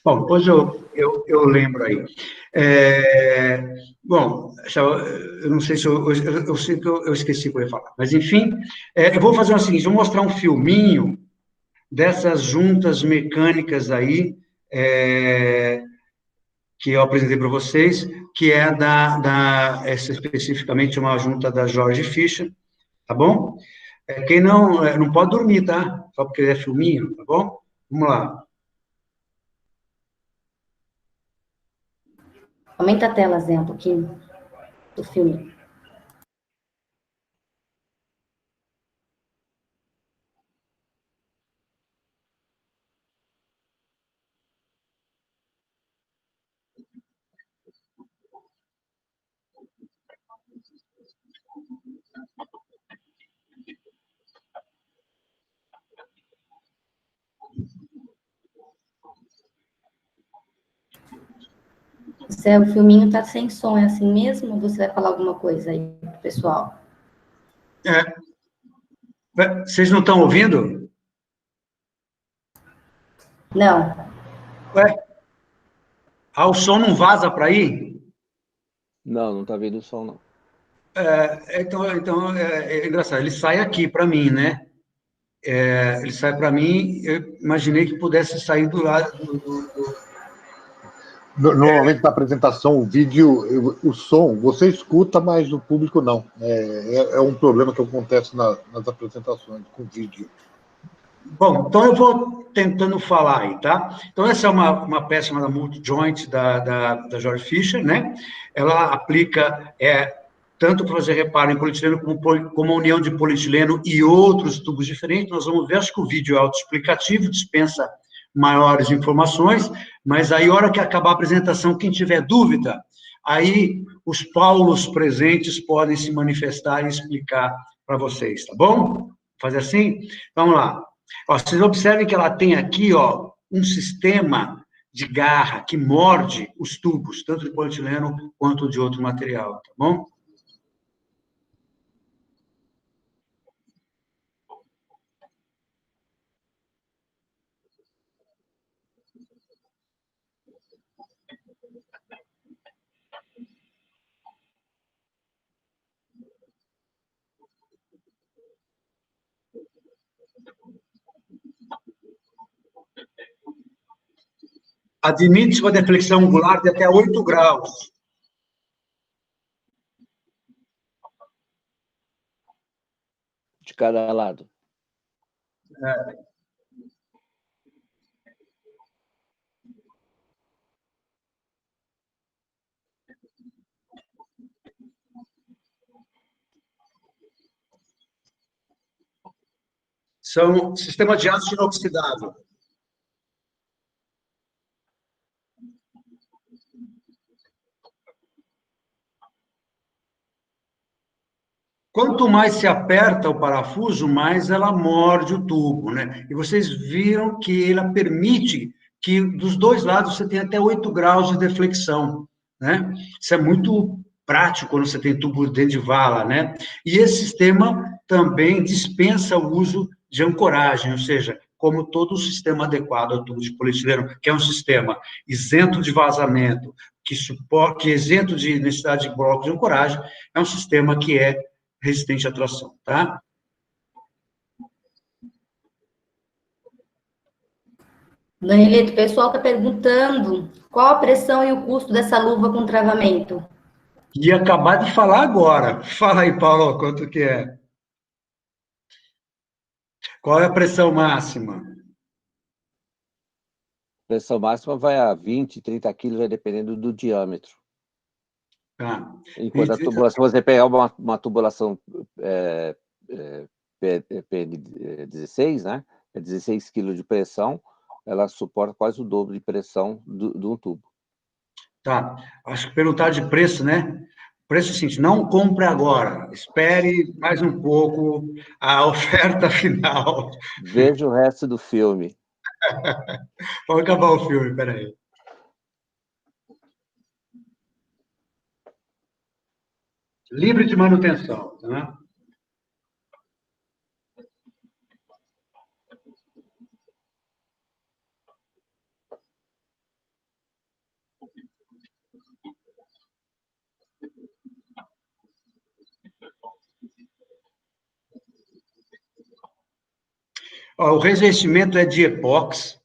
Bom, depois eu lembro aí. Bom, eu não sei se eu sei que eu esqueci o que eu ia falar, mas enfim, eu vou fazer o seguinte, vou mostrar um filminho dessas juntas mecânicas aí, que eu apresentei para vocês, que é essa especificamente uma junta da Georg Fischer, tá bom? Quem não pode dormir, tá? Só porque é filminho, tá bom? Vamos lá. Aumenta a tela, Zé, um pouquinho do filme. Zé, o filminho tá sem som, é assim mesmo? Ou você vai falar alguma coisa aí pro pessoal? Vocês não estão ouvindo? Não. Ué? O som não vaza para aí? Não está vindo o som, não. Então é engraçado, ele sai aqui para mim, né? Ele sai para mim, eu imaginei que pudesse sair do lado Normalmente na apresentação, o vídeo, o som, você escuta, mas o público não. É um problema que acontece nas apresentações com vídeo. Bom, então eu vou tentando falar aí, tá? Então, essa é uma peça chamada Multi-Joint da George Fisher, né? Ela aplica tanto para fazer reparo em polietileno como a união de polietileno e outros tubos diferentes. Nós vamos ver, acho que o vídeo é autoexplicativo, dispensa maiores informações, mas aí, a hora que acabar a apresentação, quem tiver dúvida, aí os Paulos presentes podem se manifestar e explicar para vocês, tá bom? Fazer assim? Vamos lá. Vocês observem que ela tem aqui, um sistema de garra que morde os tubos, tanto de polietileno quanto de outro material, tá bom? Admite-se uma deflexão angular de até 8 graus. De cada lado. São sistema de aço inoxidável. Quanto mais se aperta o parafuso, mais ela morde o tubo, né? E vocês viram que ela permite que dos dois lados você tenha até 8 graus de deflexão, né? Isso é muito prático quando você tem tubo dentro de vala, né? E esse sistema também dispensa o uso de ancoragem, ou seja, como todo o sistema adequado ao tubo de polietileno, que é um sistema isento de vazamento, que é isento de necessidade de bloco de ancoragem, é um sistema que é resistente à tração, tá? Danielito, o pessoal está perguntando qual a pressão e o custo dessa luva com travamento. E acabar de falar agora. Fala aí, Paulo, quanto que é? Qual é a pressão máxima? A pressão máxima vai a 20, 30 quilos, vai dependendo do diâmetro. Tá. Enquanto a tubulação, você pegar uma tubulação P16, né? É 16 quilos de pressão, ela suporta quase o dobro de pressão de um tubo. Tá. Acho que perguntar de preço, né? Preço é o seguinte, não compre agora, espere mais um pouco a oferta final. Veja o resto do filme. Vamos acabar o filme, peraí. Livre de manutenção, tá? O revestimento é de epóxi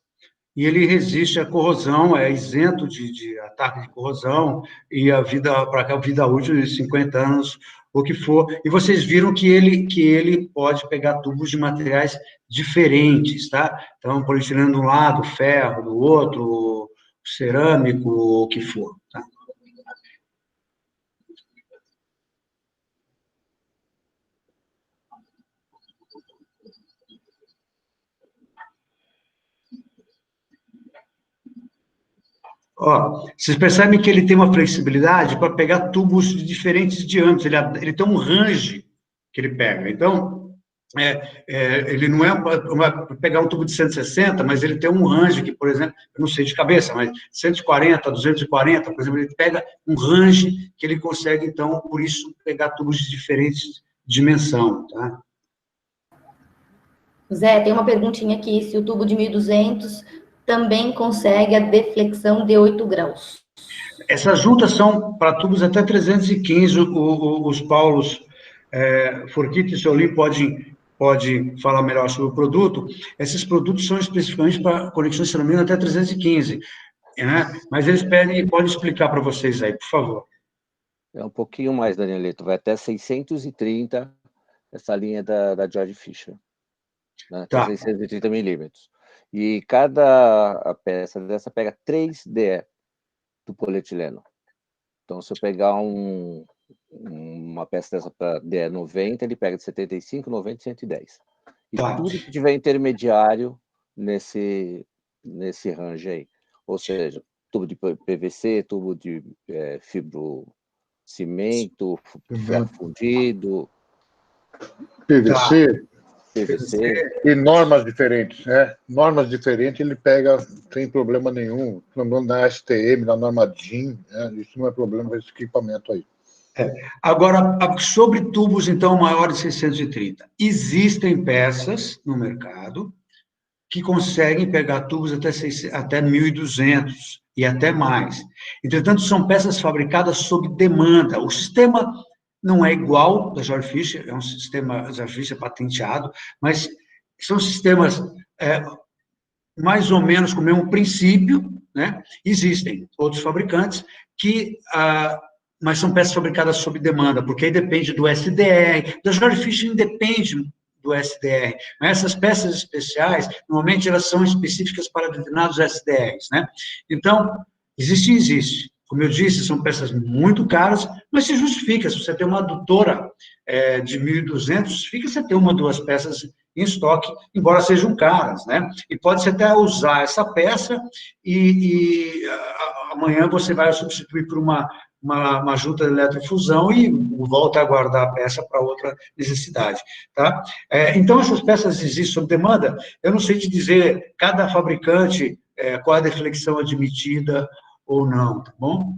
e ele resiste à corrosão, é isento de ataque de corrosão e para a vida útil de 50 anos, o que for. E vocês viram que ele pode pegar tubos de materiais diferentes, tá? Então, polietileno de um lado, ferro do outro, cerâmico, o que for, tá? Ó, vocês percebem que ele tem uma flexibilidade para pegar tubos de diferentes diâmetros, ele tem um range que ele pega. Então, ele não é para pegar um tubo de 160, mas ele tem um range que, por exemplo, eu não sei de cabeça, mas 140, 240, por exemplo, ele pega um range que ele consegue, então, por isso, pegar tubos de diferentes dimensão, tá? Zé, tem uma perguntinha aqui, se o tubo de 1.200 também consegue a deflexão de 8 graus. Essas juntas são para tubos até 315, os Paulos Forquito e Solim pode falar melhor sobre o produto. Esses produtos são especificamente para conexões celulinas até 315, né? Mas eles podem explicar para vocês aí, por favor. É um pouquinho mais, Danielito, vai até 630, essa linha da Georg Fischer, né? Até 630 milímetros. E cada peça dessa pega 3 DE do polietileno. Então, se eu pegar uma peça dessa para DE 90, ele pega de 75, 90 e 110. E tudo que tiver intermediário nesse range aí. Ou seja, tubo de PVC, tubo de fibrocimento, ferro fundido. PVC, PVC. e normas diferentes, né? Normas diferentes ele pega sem problema nenhum. Na STM, na norma DIN, né? Isso não é problema com esse equipamento aí. Agora, sobre tubos, então, maiores de 630. Existem peças no mercado que conseguem pegar tubos até 1.200 e até mais. Entretanto, são peças fabricadas sob demanda. O sistema não é igual da Georg Fischer, é um sistema Georg Fischer patenteado, mas são sistemas mais ou menos com o mesmo princípio, né? Existem outros fabricantes que... mas são peças fabricadas sob demanda, porque aí depende do SDR. Da Georg Fischer independe do SDR, mas essas peças especiais, normalmente elas são específicas para determinados SDRs, né? Então, existe. Como eu disse, são peças muito caras, mas se justifica. Se você tem uma adutora de 1.200, justifica você ter uma, duas peças em estoque, embora sejam caras, né? E pode-se até usar essa peça e amanhã você vai substituir por uma junta de eletrofusão e volta a guardar a peça para outra necessidade, tá? Então, essas peças existem sob demanda. Eu não sei te dizer, cada fabricante, qual a deflexão admitida ou não, tá bom?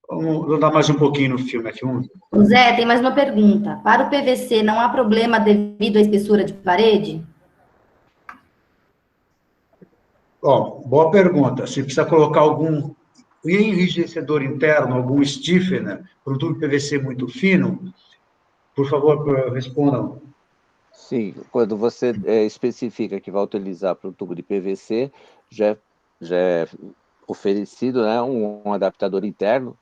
Vamos dar mais um pouquinho no filme aqui. Zé, tem mais uma pergunta. Para o PVC, não há problema devido à espessura de parede? Boa pergunta. Se precisa colocar algum enrijecedor interno, algum stiffener, para um tubo PVC muito fino, por favor, respondam. Sim, quando você especifica que vai utilizar para um tubo de PVC, já é oferecido, né, um adaptador interno,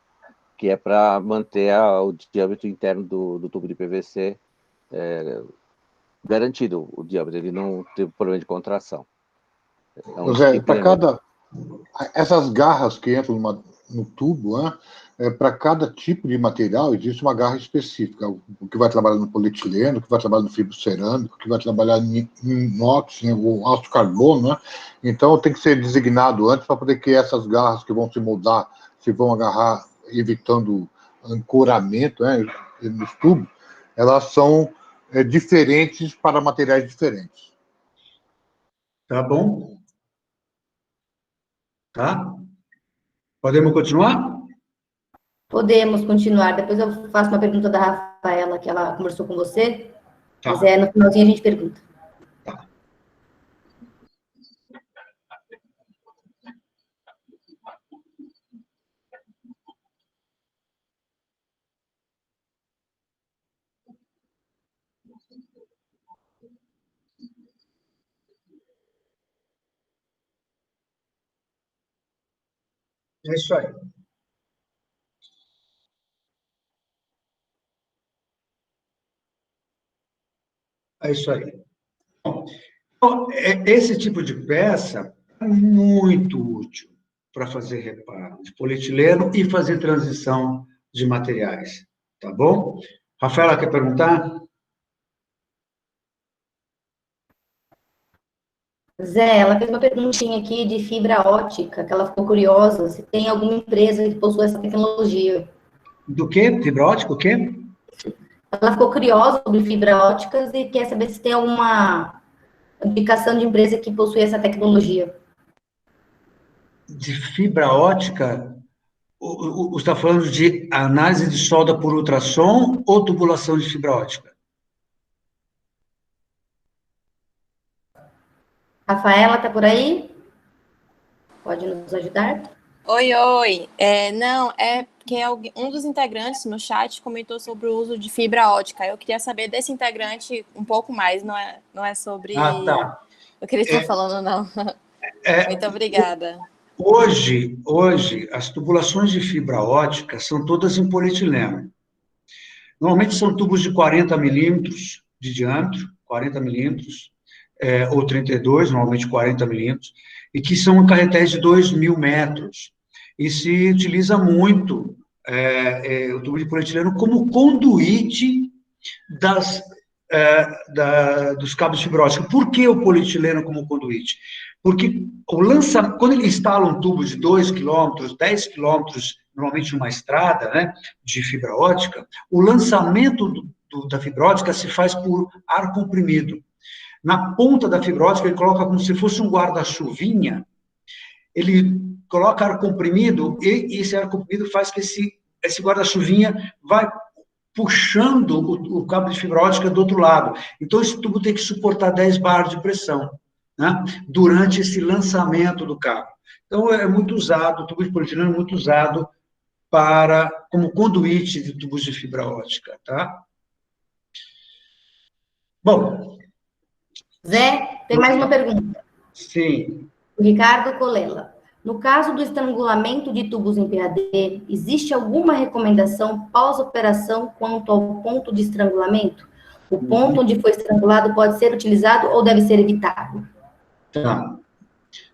que é para manter o diâmetro interno do tubo de PVC garantido, o diâmetro, ele não tem problema de contração. Zé, para essas garras que entram no tubo, né, para cada tipo de material existe uma garra específica, o que vai trabalhar no polietileno, o que vai trabalhar no fibrocerâmico, o que vai trabalhar em inox, né, o aço carbono, né? Então tem que ser designado antes para poder que essas garras que vão se moldar, se vão agarrar, evitando ancoramento, né, nos tubos, elas são diferentes para materiais diferentes. Tá bom? Tá? Podemos continuar? Podemos continuar. Depois eu faço uma pergunta da Rafaela, que ela conversou com você. Tá. Mas no finalzinho a gente pergunta. Tá. É isso aí. É isso aí. Bom, esse tipo de peça é muito útil para fazer reparo de polietileno e fazer transição de materiais, tá bom? Rafaela, quer perguntar? Zé, ela fez uma perguntinha aqui de fibra ótica, que ela ficou curiosa, se tem alguma empresa que possui essa tecnologia. Do quê? Fibra ótica, o quê? Ela ficou curiosa sobre fibra óticas e quer saber se tem alguma indicação de empresa que possui essa tecnologia. De fibra ótica, você está falando de análise de solda por ultrassom ou tubulação de fibra ótica? Rafaela, tá por aí? Pode nos ajudar? Oi. Não, é porque um dos integrantes no chat comentou sobre o uso de fibra ótica. Eu queria saber desse integrante um pouco mais, não é sobre o que ele está falando, não. Muito obrigada. Hoje, as tubulações de fibra ótica são todas em polietileno. Normalmente são tubos de 40 milímetros de diâmetro, 40 milímetros, ou 32, normalmente 40 milímetros, e que são carretéis de 2.000 metros. E se utiliza muito o tubo de polietileno como conduíte dos cabos de fibra ótica. Por que o polietileno como conduíte? Porque quando ele instala um tubo de 2 quilômetros, 10 quilômetros, normalmente numa estrada, né, de fibra ótica, o lançamento da fibra ótica se faz por ar comprimido. Na ponta da fibra ótica, ele coloca como se fosse um guarda-chuvinha, ele coloca ar comprimido, e esse ar comprimido faz que esse guarda-chuvinha vai puxando o cabo de fibra ótica do outro lado. Então, esse tubo tem que suportar 10 bar de pressão, né, durante esse lançamento do cabo. Então, é muito usado, o tubo de polietileno é muito usado como conduíte de tubos de fibra ótica, tá? Bom. Zé, tem mais uma pergunta. Sim. Ricardo Colela. No caso do estrangulamento de tubos em PAD, existe alguma recomendação pós-operação quanto ao ponto de estrangulamento? O ponto onde foi estrangulado pode ser utilizado ou deve ser evitado? Tá.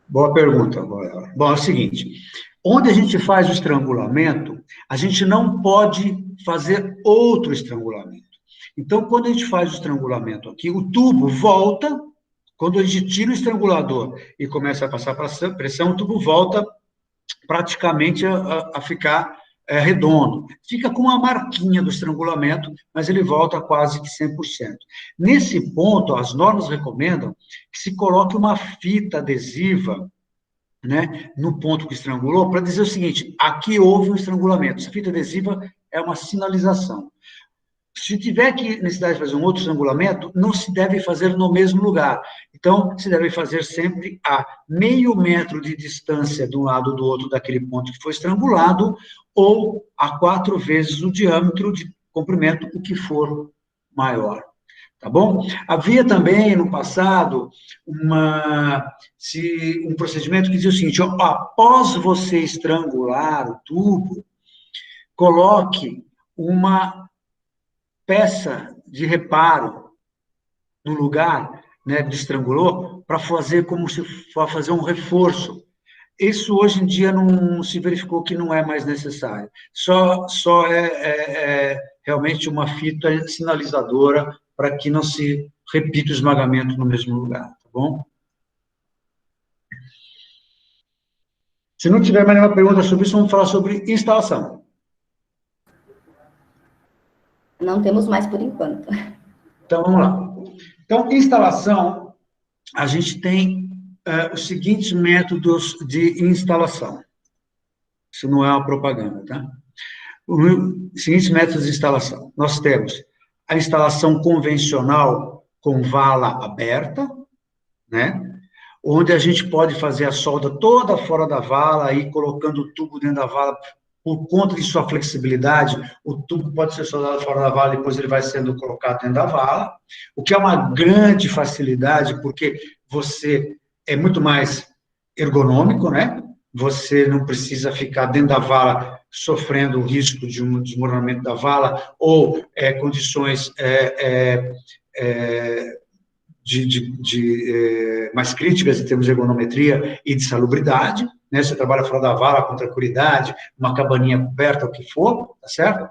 Boa pergunta, Goela. Bom, é o seguinte, onde a gente faz o estrangulamento, a gente não pode fazer outro estrangulamento. Então, quando a gente faz o estrangulamento aqui, o tubo volta, quando a gente tira o estrangulador e começa a passar pressão, o tubo volta praticamente a ficar redondo. Fica com uma marquinha do estrangulamento, mas ele volta quase que 100%. Nesse ponto, as normas recomendam que se coloque uma fita adesiva, né, no ponto que estrangulou, para dizer o seguinte, aqui houve um estrangulamento. Essa fita adesiva é uma sinalização. Se tiver necessidade de fazer um outro estrangulamento, não se deve fazer no mesmo lugar. Então, se deve fazer sempre a meio metro de distância de um lado do outro daquele ponto que foi estrangulado, ou a 4 vezes o diâmetro de comprimento, o que for maior. Tá bom? Havia também, no passado, um procedimento que dizia o seguinte, após você estrangular o tubo, coloque uma peça de reparo no lugar, né, de estrangulou, para fazer como se for fazer um reforço. Isso hoje em dia não se verificou que não é mais necessário. Só é realmente uma fita sinalizadora para que não se repita o esmagamento no mesmo lugar, tá bom? Se não tiver mais nenhuma pergunta sobre isso, vamos falar sobre instalação. Não temos mais por enquanto. Então, vamos lá. Então, instalação, a gente tem os seguintes métodos de instalação. Isso não é uma propaganda, tá? Os seguintes métodos de instalação. Nós temos a instalação convencional com vala aberta, né? Onde a gente pode fazer a solda toda fora da vala, aí colocando o tubo dentro da vala. Por conta de sua flexibilidade, o tubo pode ser soldado fora da vala, depois ele vai sendo colocado dentro da vala, o que é uma grande facilidade, porque você é muito mais ergonômico, né? Você não precisa ficar dentro da vala sofrendo o risco de um desmoronamento da vala ou condições mais críticas em termos de ergonometria e de salubridade, né? Você trabalha fora da vala com tranquilidade, uma cabaninha coberta, o que for, tá certo?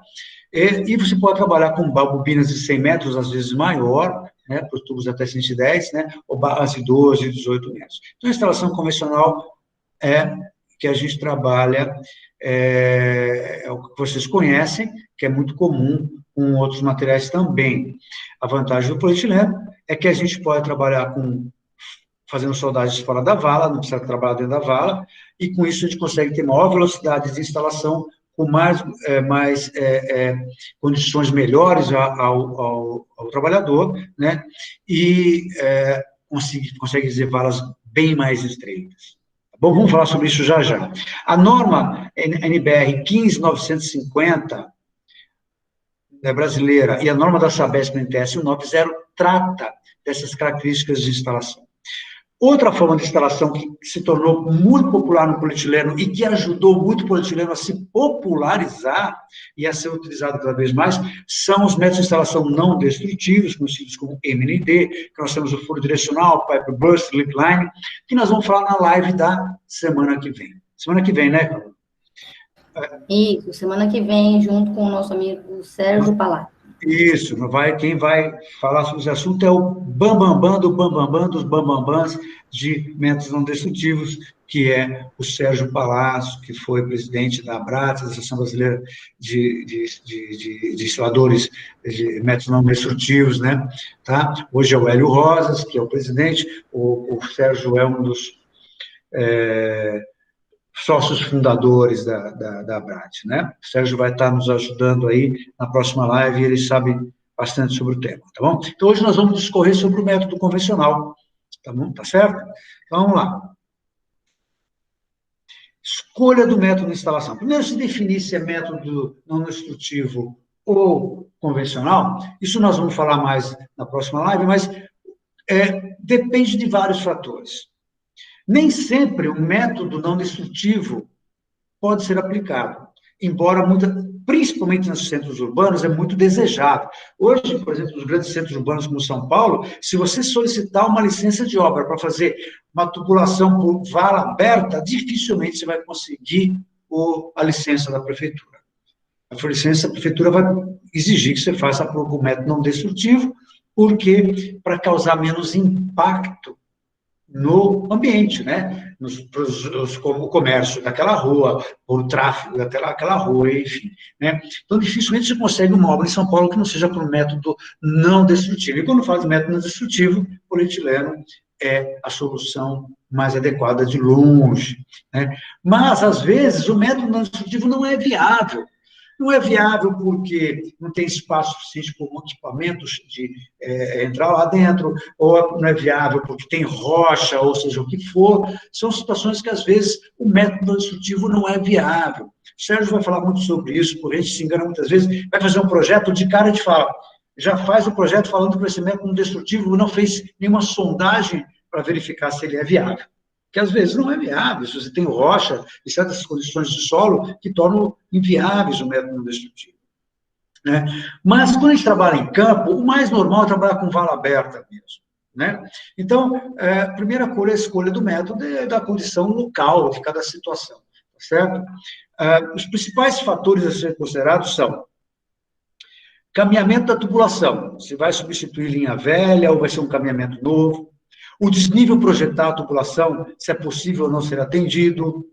E você pode trabalhar com bobinas de 100 metros, às vezes maior, né, para os tubos até 110, né, ou barras de 12 e 18 metros. Então, a instalação convencional é que a gente trabalha, é o que vocês conhecem, que é muito comum com outros materiais também. A vantagem do polietileno é que a gente pode trabalhar fazendo soldagens fora da vala, não precisa trabalhar dentro da vala, e com isso a gente consegue ter maior velocidade de instalação, com mais condições melhores ao trabalhador, né, e consegue fazer valas bem mais estreitas. Bom, vamos falar sobre isso já já. A norma NBR 15950 brasileira e a norma da Sabesp NTS 190 trata dessas características de instalação. Outra forma de instalação que se tornou muito popular no polietileno e que ajudou muito o polietileno a se popularizar e a ser utilizado cada vez mais, são os métodos de instalação não destrutivos, conhecidos como MND, que nós temos o furo direcional, pipe burst, lip line, que nós vamos falar na live da semana que vem. Semana que vem, né, Carol? Isso, semana que vem, junto com o nosso amigo Sérgio Palato. Isso, quem vai falar sobre esse assunto é o bambambam do bambambam dos bambambãs de métodos não destrutivos, que é o Sérgio Palácio, que foi presidente da ABRATS, Associação Brasileira de Instaladores de Métodos Não Destrutivos, né? Tá? Hoje é o Hélio Rosas, que é o presidente, o Sérgio é um dos sócios fundadores da ABRAT, né? O Sérgio vai estar nos ajudando aí na próxima live, e ele sabe bastante sobre o tema, tá bom? Então, hoje nós vamos discorrer sobre o método convencional, tá bom? Tá certo? Então, vamos lá. Escolha do método de instalação. Primeiro, se definir se é método não destrutivo ou convencional, isso nós vamos falar mais na próxima live, mas depende de vários fatores. Nem sempre o método não destrutivo pode ser aplicado, embora principalmente nos centros urbanos, é muito desejável. Hoje, por exemplo, nos grandes centros urbanos como São Paulo, se você solicitar uma licença de obra para fazer uma tubulação por vala aberta, dificilmente você vai conseguir a licença da prefeitura. A prefeitura vai exigir que você faça por método não destrutivo, porque para causar menos impacto no ambiente, né? O comércio daquela rua, o tráfego daquela rua, enfim, né? Então, dificilmente você consegue uma obra em São Paulo que não seja por método não destrutivo. E quando fala de método não destrutivo, o polietileno é a solução mais adequada de longe, né? Mas, às vezes, o método não destrutivo não é viável. Não é viável porque não tem espaço suficiente para equipamentos de entrar lá dentro, ou não é viável porque tem rocha, ou seja, o que for. São situações que, às vezes, o método destrutivo não é viável. O Sérgio vai falar muito sobre isso, porque a gente se engana muitas vezes, vai fazer um projeto, de cara a gente fala, já faz o projeto falando que esse método destrutivo não fez nenhuma sondagem para verificar se ele é viável. Que às vezes não é viável, se você tem rocha e certas condições de solo que tornam inviáveis o método não destrutivo, né? Mas, quando a gente trabalha em campo, o mais normal é trabalhar com vala aberta mesmo, né? Então, a primeira coisa é a escolha do método é da condição local de cada situação, tá certo? Os principais fatores a serem considerados são caminhamento da tubulação, se vai substituir linha velha ou vai ser um caminhamento novo, o desnível projetado da tubulação, se é possível ou não ser atendido,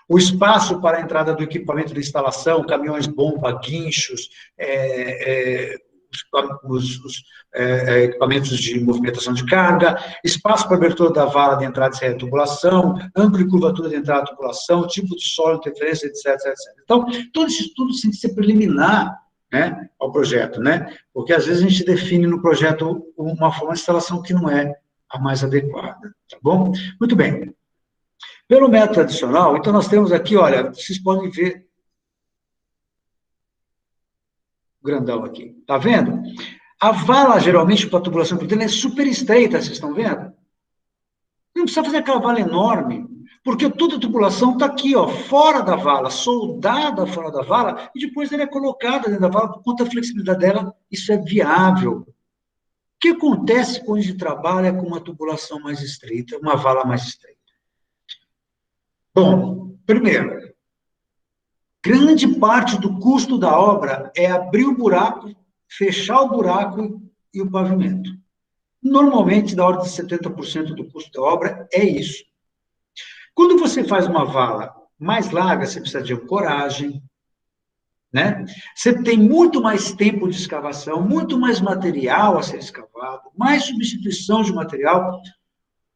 o espaço para a entrada do equipamento de instalação, caminhões bomba, guinchos, os equipamentos de movimentação de carga, espaço para abertura da vala de entrada e saída da tubulação, ângulo e curvatura de entrada da tubulação, tipo de solo, interferência, etc, etc. Então, todo esse estudo tem que ser preliminar, né, ao projeto, né? Porque, às vezes, a gente define no projeto uma forma de instalação que não é a mais adequada, tá bom? Muito bem. Pelo método tradicional, então nós temos aqui, olha, vocês podem ver o grandão aqui, tá vendo? A vala, geralmente, para a tubulação polietileno é super estreita, vocês estão vendo? Não precisa fazer aquela vala enorme, porque toda a tubulação está aqui, ó, fora da vala, soldada fora da vala, e depois ela é colocada dentro da vala, por conta da flexibilidade dela, isso é viável. O que acontece quando a gente trabalha com uma tubulação mais estreita, uma vala mais estreita? Bom, primeiro, grande parte do custo da obra é abrir o buraco, fechar o buraco e o pavimento. Normalmente, da ordem de 70% do custo da obra é isso. Quando você faz uma vala mais larga, você precisa de ancoragem, né? Você tem muito mais tempo de escavação, muito mais material a ser escavado, mais substituição de material,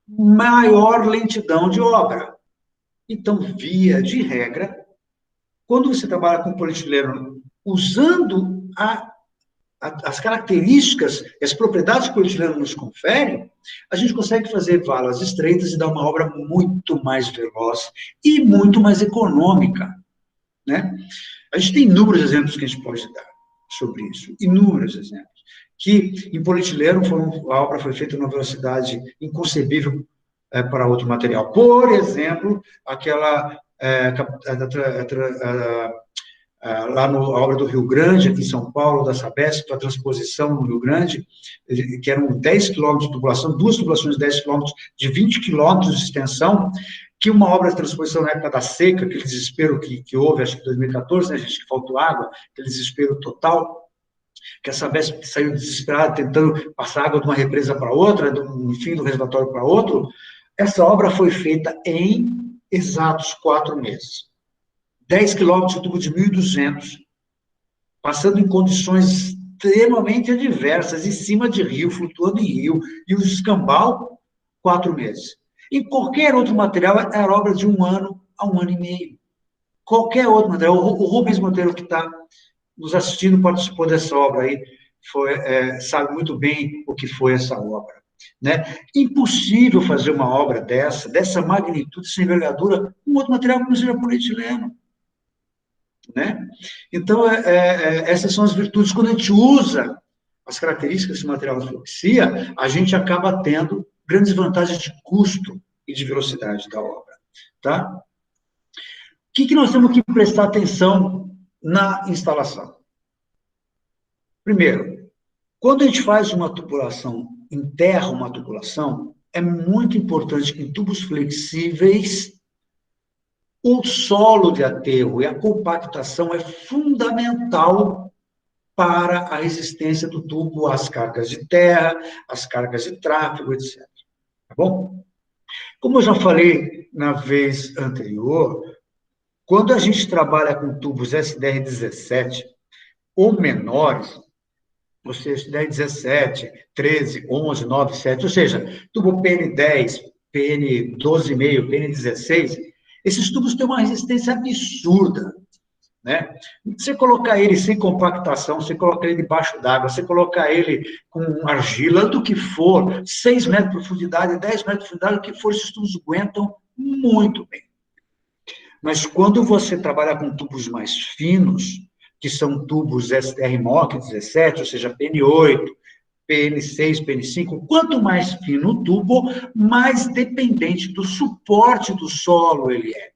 maior lentidão de obra. Então, via de regra, quando você trabalha com polietileno usando as características e as propriedades que o polietileno nos confere, a gente consegue fazer valas estreitas e dar uma obra muito mais veloz e muito mais econômica, né? A gente tem inúmeros exemplos que a gente pode dar sobre isso, inúmeros exemplos, que em polietileno a obra foi feita numa velocidade inconcebível para outro material. Por exemplo, aquela lá na obra do Rio Grande, aqui em São Paulo, da Sabesp, a transposição no Rio Grande, que eram 10 quilômetros de tubulação, 2 tubulações de 10 quilômetros, de 20 quilômetros de extensão, que uma obra de transposição na época da seca, aquele desespero que houve, acho que em 2014, né, gente, que faltou água, aquele desespero total, que a Sabesp saiu desesperada, tentando passar água de uma represa para outra, do fim do reservatório para outro. Essa obra foi feita em exatos 4 meses. 10 quilômetros de tubo de 1.200, passando em condições extremamente adversas, em cima de rio, flutuando em rio, e o escambau, 4 meses. Em qualquer outro material, era obra de 1 ano a 1 ano e meio. Qualquer outro material. O Rubens Monteiro, que está nos assistindo, participou dessa obra aí, sabe muito bem o que foi essa obra. Né? Impossível fazer uma obra dessa magnitude, sem envergadura, com outro material que não seja polietileno. Né? Então, essas são as virtudes. Quando a gente usa as características desse material asfixia, a gente acaba tendo grandes vantagens de custo e de velocidade da obra. Tá? O que nós temos que prestar atenção na instalação? Primeiro, quando a gente faz uma tubulação, enterra uma tubulação, é muito importante que em tubos flexíveis o solo de aterro e a compactação é fundamental para a resistência do tubo às cargas de terra, às cargas de tráfego, etc. Tá bom? Como eu já falei na vez anterior, quando a gente trabalha com tubos SDR-17 ou menores, ou seja, SDR-17, 13, 11, 9, 7, ou seja, tubo PN10, PN12,5, PN16, esses tubos têm uma resistência absurda, né? Você colocar ele sem compactação, você colocar ele debaixo d'água, você colocar ele com argila, do que for, 6 metros de profundidade, 10 metros de profundidade, o que for, esses tubos aguentam muito bem. Mas quando você trabalha com tubos mais finos, que são tubos STR-MOC 17, ou seja, PN8, PN6, PN5, quanto mais fino o tubo, mais dependente do suporte do solo ele é.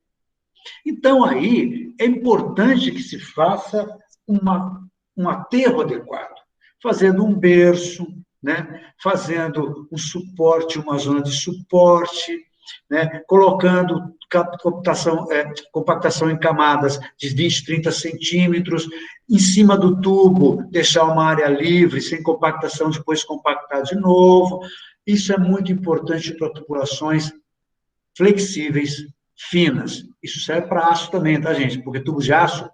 Então, aí, é importante que se faça um aterro adequado, fazendo um berço, né? Fazendo um suporte, uma zona de suporte, né? Colocando compactação em camadas de 20, 30 centímetros, em cima do tubo, deixar uma área livre, sem compactação, depois compactar de novo. Isso é muito importante para tubulações flexíveis, finas. Isso serve para aço também, tá, gente? Porque tubo de aço,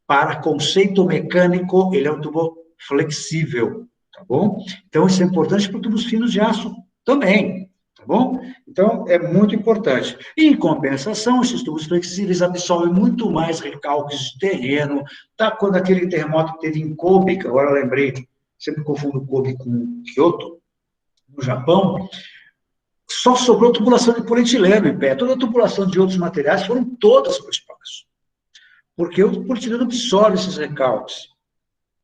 para conceito mecânico, ele é um tubo flexível, tá bom? Então, isso é importante para tubos finos de aço também, tá bom? Então, é muito importante. Em compensação, esses tubos flexíveis absorvem muito mais recalques de terreno, tá? Quando aquele terremoto que teve em Kobe, que agora eu lembrei, sempre confundo Kobe com Kyoto, no Japão, só sobrou tubulação de polietileno em pé. Toda a tubulação de outros materiais foram todas para o espaço. Porque o polietileno absorve esses recalques.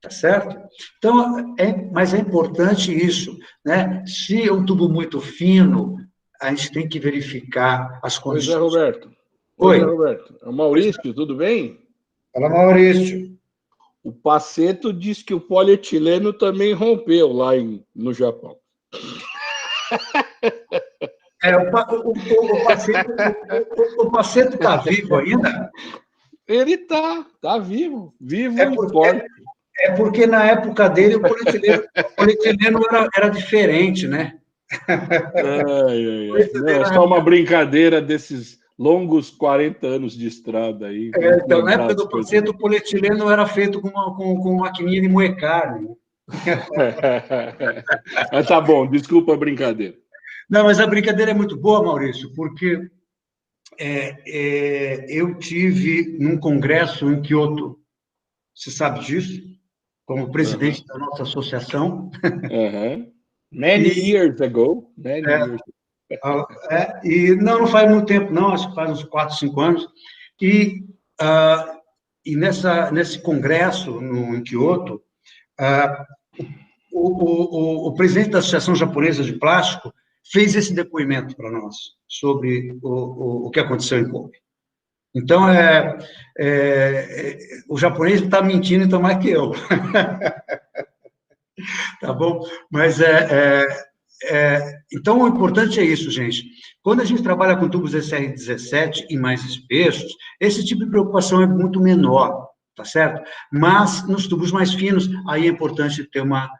Tá certo? Então, mas é importante isso, né? Se é um tubo muito fino, a gente tem que verificar as condições. Oi, Zé Roberto. Oi, Zé Roberto. É o Maurício, tudo bem? Fala, Maurício. O Paceto diz que o polietileno também rompeu lá no Japão. O Paceto está vivo ainda? Ele tá vivo e forte. É porque na época dele o polietileno era diferente, né? Não, é só uma brincadeira desses longos 40 anos de estrada aí. Então, na época do Paceto, o polietileno era feito com maquininha de moer carne. Mas tá bom, desculpa a brincadeira. Não, mas a brincadeira é muito boa, Maurício, porque eu tive num congresso em Kyoto, você sabe disso, como presidente da nossa associação. Many years ago. E não faz muito tempo, não, acho que faz uns 4, 5 anos. E nesse congresso em Kyoto, o presidente da Associação Japonesa de Plástico fez esse depoimento para nós sobre o que aconteceu em Kobe. Então, o japonês está mentindo, então, mais que eu. Tá bom? Mas, então, o importante é isso, gente. Quando a gente trabalha com tubos SR17 e mais espessos, esse tipo de preocupação é muito menor, tá certo? Mas, nos tubos mais finos, aí é importante ter uma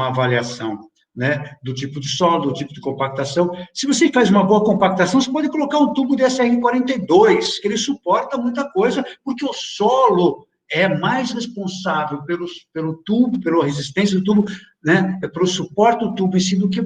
avaliação, né, do tipo de solo, do tipo de compactação. Se você faz uma boa compactação, você pode colocar um tubo de SR42, que ele suporta muita coisa, porque o solo é mais responsável pelo tubo, pela resistência do tubo, né, pelo suporte do tubo em si, do que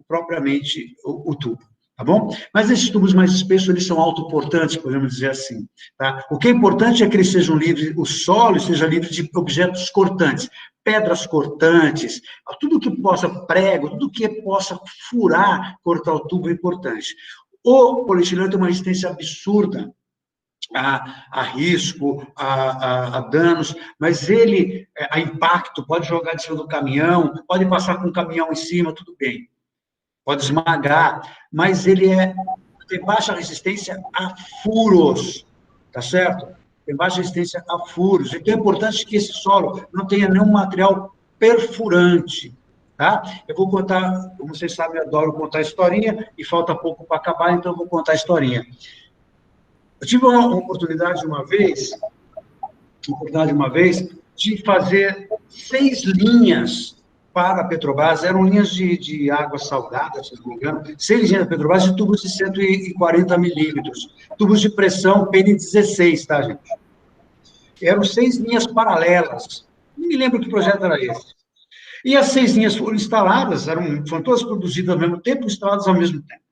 propriamente o tubo, tá bom? Mas esses tubos mais espessos, eles são autoportantes, podemos dizer assim, tá? O que é importante é que eles sejam livres, o solo seja livre de objetos cortantes, pedras cortantes, tudo que possa prego, tudo que possa furar, cortar o tubo é importante. O polietileno tem uma resistência absurda a risco, a danos, mas ele, a impacto, pode jogar de cima do caminhão, pode passar com o caminhão em cima, tudo bem, pode esmagar, mas ele tem baixa resistência a furos, tá certo? Tem baixa resistência a furos. Então, é importante que esse solo não tenha nenhum material perfurante, tá? Eu vou contar, como vocês sabem, eu adoro contar historinha, e falta pouco para acabar, então eu vou contar a historinha. Eu tive uma oportunidade uma vez, de fazer 6 linhas para a Petrobras, eram linhas de água salgada, se não me engano, 6 linhas da Petrobras de tubos de 140 milímetros, tubos de pressão PN16, tá, gente? Eram 6 linhas paralelas, não me lembro que projeto era esse. E as 6 linhas foram instaladas, foram todas produzidas ao mesmo tempo, instaladas ao mesmo tempo.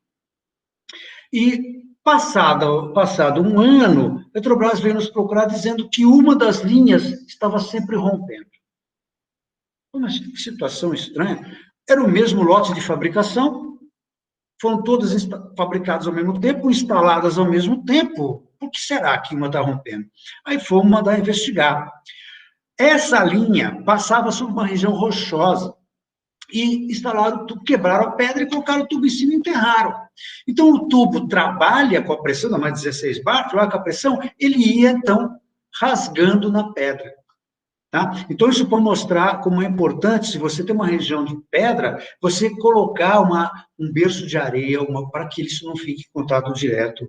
E, passado um ano, a Petrobras veio nos procurar dizendo que uma das linhas estava sempre rompendo. Mas que situação estranha. Era o mesmo lote de fabricação, foram todas fabricadas ao mesmo tempo, instaladas ao mesmo tempo. Por que será que uma está rompendo? Aí fomos mandar investigar. Essa linha passava sobre uma região rochosa, e instalaram o tubo, quebraram a pedra e colocaram o tubo em cima e enterraram. Então, o tubo trabalha com a pressão, da mais 16 bar, trabalha com a pressão, ele ia, então, rasgando na pedra. Tá? Então, isso para mostrar como é importante, se você tem uma região de pedra, você colocar um berço de areia, para que isso não fique em contato direto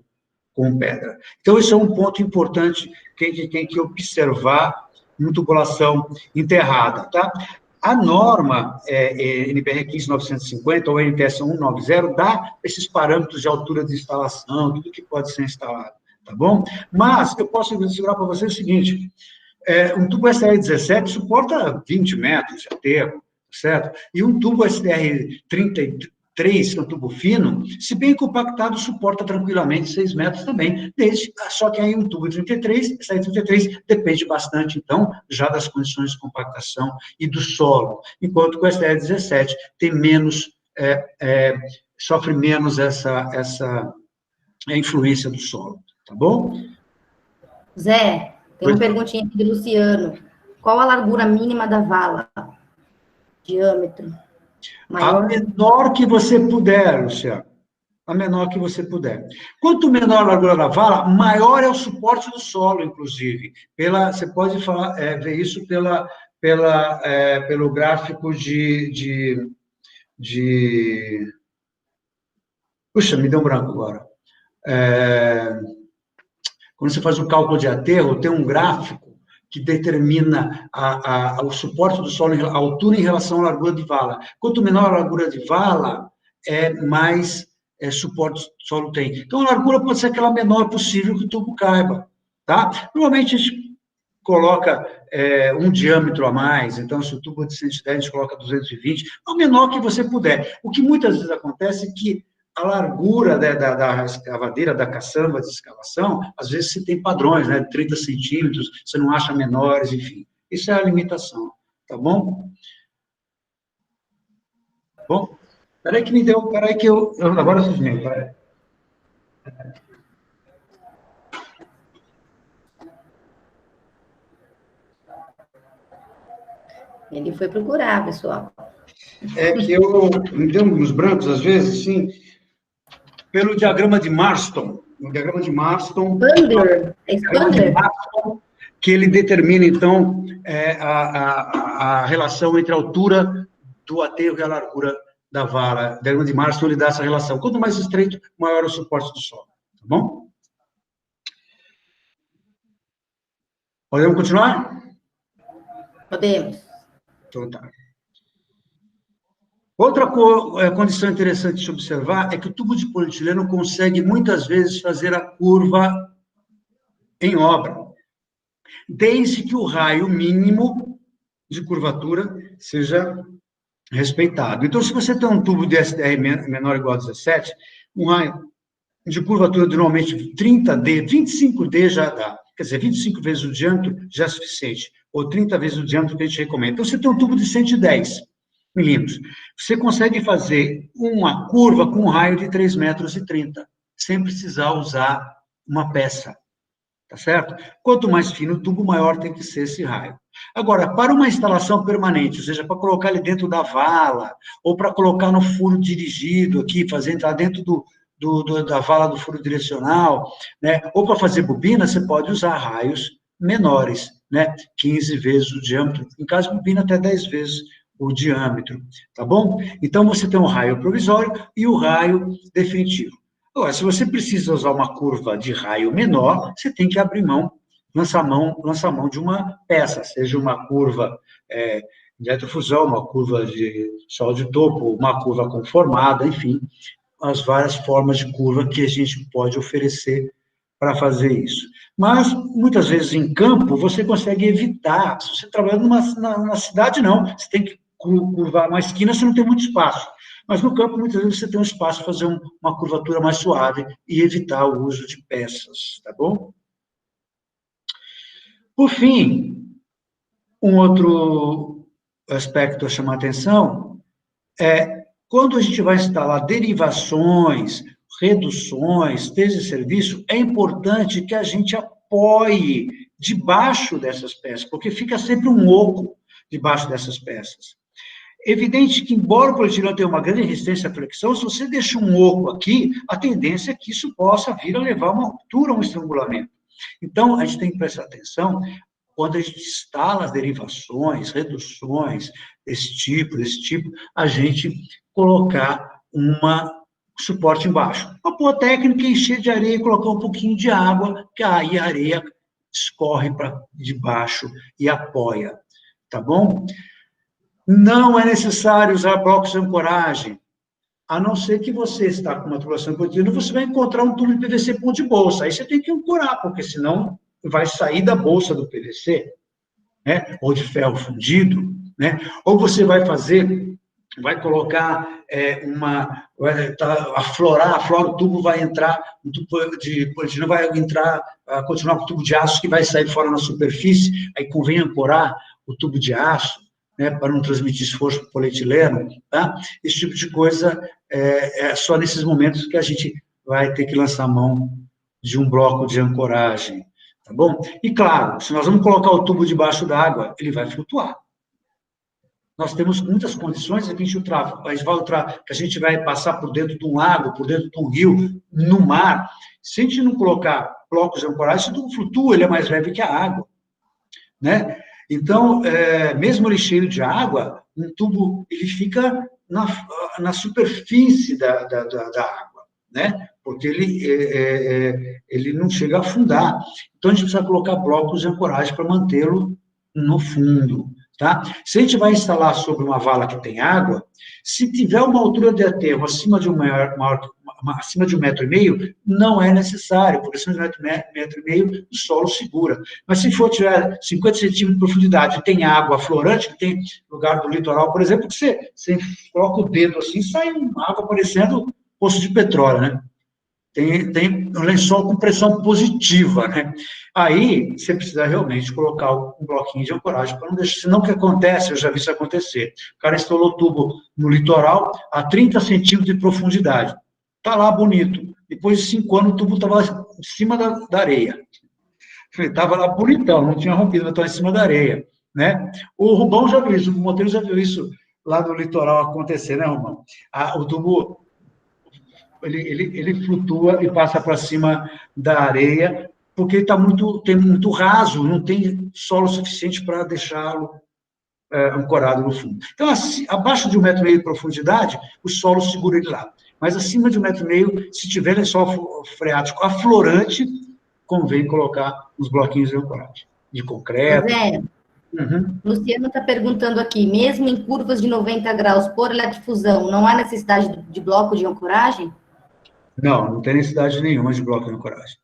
com pedra. Então, isso é um ponto importante que tem que observar em tubulação enterrada. Tá? A norma NBR 15950, ou NTS 190, dá esses parâmetros de altura de instalação, tudo que pode ser instalado, tá bom? Mas eu posso assegurar para você o seguinte, um tubo SR17 suporta 20 metros de aterro, certo? E um tubo SR33, que é um tubo fino, se bem compactado, suporta tranquilamente 6 metros também, só que aí um tubo 33, SR33, depende bastante, então, já das condições de compactação e do solo, enquanto que o SR17 tem menos, sofre menos essa influência do solo, tá bom? Zé, tem uma perguntinha aqui do Luciano. Qual a largura mínima da vala? Diâmetro? Maior? A menor que você puder, Luciano. A menor que você puder. Quanto menor a largura da vala, maior é o suporte do solo, inclusive. Você pode ver isso pelo gráfico Puxa, me deu um branco agora. Quando você faz o cálculo de aterro, tem um gráfico que determina o suporte do solo, a altura em relação à largura de vala. Quanto menor a largura de vala, mais suporte o solo tem. Então, a largura pode ser aquela menor possível que o tubo caiba, tá? Normalmente, a gente coloca um diâmetro a mais, então, se o tubo é de 110, a gente coloca 220, o menor que você puder. O que muitas vezes acontece é que a largura da escavadeira, da caçamba de escavação, às vezes você tem padrões, né, 30 centímetros, você não acha menores, enfim. Isso é a limitação, tá bom? Bom, peraí que eu agora vocês me peraí. Ele foi procurar, pessoal. É que me deu uns brancos, às vezes, sim, pelo diagrama de Marston. O diagrama de Marston... Expander? Que ele determina, então, a relação entre a altura do aterro e a largura da vala. O diagrama de Marston, ele dá essa relação. Quanto mais estreito, maior o suporte do solo. Tá bom? Podemos continuar? Podemos. Então, tá. Outra condição interessante de se observar é que o tubo de polietileno consegue, muitas vezes, fazer a curva em obra, desde que o raio mínimo de curvatura seja respeitado. Então, se você tem um tubo de SDR menor ou igual a 17, um raio de curvatura de normalmente 30D, 25D já dá. Quer dizer, 25 vezes o diâmetro já é suficiente, ou 30 vezes o diâmetro que a gente recomenda. Então, você tem um tubo de 110 milímetros. Você consegue fazer uma curva com um raio de 3,30 metros, sem precisar usar uma peça. Tá certo? Quanto mais fino o tubo, maior tem que ser esse raio. Agora, para uma instalação permanente, ou seja, para colocar ele dentro da vala, ou para colocar no furo dirigido aqui, fazer entrar dentro da vala do furo direcional, né? Ou para fazer bobina, você pode usar raios menores, né? 15 vezes o diâmetro, em caso de bobina, até 10 vezes o diâmetro, tá bom? Então, você tem um raio provisório e o raio definitivo. Agora, se você precisa usar uma curva de raio menor, você tem que abrir mão, lançar mão de uma peça, seja uma curva de retrofusão, uma curva de sol de topo, uma curva conformada, enfim, as várias formas de curva que a gente pode oferecer para fazer isso. Mas, muitas vezes, em campo, você consegue evitar. Se você trabalha na cidade, não. Você tem que curvar uma esquina, você não tem muito espaço. Mas no campo, muitas vezes, você tem um espaço para fazer uma curvatura mais suave e evitar o uso de peças, tá bom? Por fim, um outro aspecto a chamar a atenção é quando a gente vai instalar derivações, reduções, textos de serviço, é importante que a gente apoie debaixo dessas peças, porque fica sempre um oco debaixo dessas peças. Evidente que, embora o polietileno tenha uma grande resistência à flexão, se você deixa um oco aqui, a tendência é que isso possa vir a levar a uma ruptura, a um estrangulamento. Então, a gente tem que prestar atenção quando a gente instala as derivações, reduções desse tipo, a gente colocar suporte embaixo. Uma boa técnica é encher de areia e colocar um pouquinho de água, que aí a areia escorre para debaixo e apoia, tá bom? Não é necessário usar blocos de ancoragem, a não ser que você está com uma tubulação contínua, você vai encontrar um tubo de PVC ponto de bolsa, aí você tem que ancorar, porque senão vai sair da bolsa do PVC, né? Ou de ferro fundido, né? Ou você vai colocar aflora o tubo, vai entrar, o tubo de polietileno vai entrar, continuar com o tubo de aço que vai sair fora na superfície, aí convém ancorar o tubo de aço, né, para não transmitir esforço para o polietileno, tá? Esse tipo de coisa é só nesses momentos que a gente vai ter que lançar mão de um bloco de ancoragem, tá bom? E, claro, se nós vamos colocar o tubo debaixo da água, ele vai flutuar. Nós temos muitas condições que a gente vai passar por dentro de um lago, por dentro de um rio, no mar. Se a gente não colocar blocos de ancoragem, esse tubo flutua, ele é mais leve que a água, né? Então, mesmo ele cheio de água, um tubo ele fica na superfície da água, né? Porque ele não chega a afundar. Então, a gente precisa colocar blocos de ancoragem para mantê-lo no fundo, tá? Se a gente vai instalar sobre uma vala que tem água, se tiver uma altura de aterro acima de acima de 1,5 m, não é necessário, porque acima de 1,5 m o solo segura. Mas se tiver 50 centímetros de profundidade, tem água aflorante, que tem lugar do litoral, por exemplo, que você coloca o dedo assim, sai uma água parecendo poço de petróleo, né? Tem um lençol com pressão positiva, né? Aí, você precisa realmente colocar um bloquinho de ancoragem para não deixar, senão o que acontece, eu já vi isso acontecer, o cara instalou tubo no litoral a 30 centímetros de profundidade, tá lá bonito, depois de 5 anos o tubo estava em cima da areia, estava lá bonitão, não tinha rompido, mas estava em cima da areia, né? O Rubão já viu isso, o Monteiro já viu isso lá no litoral acontecer, né, Rubão? O tubo ele flutua e passa para cima da areia, porque tem muito raso, não tem solo suficiente para deixá-lo ancorado no fundo. Então, abaixo de 1,5 m de profundidade, o solo segura ele lá. Mas acima de 1,5 m, se tiver lençol freático aflorante, convém colocar os bloquinhos de ancoragem, de concreto. Zé, Luciano está perguntando aqui, mesmo em curvas de 90 graus por eletrofusão, não há necessidade de bloco de ancoragem? Não tem necessidade nenhuma de bloco de ancoragem.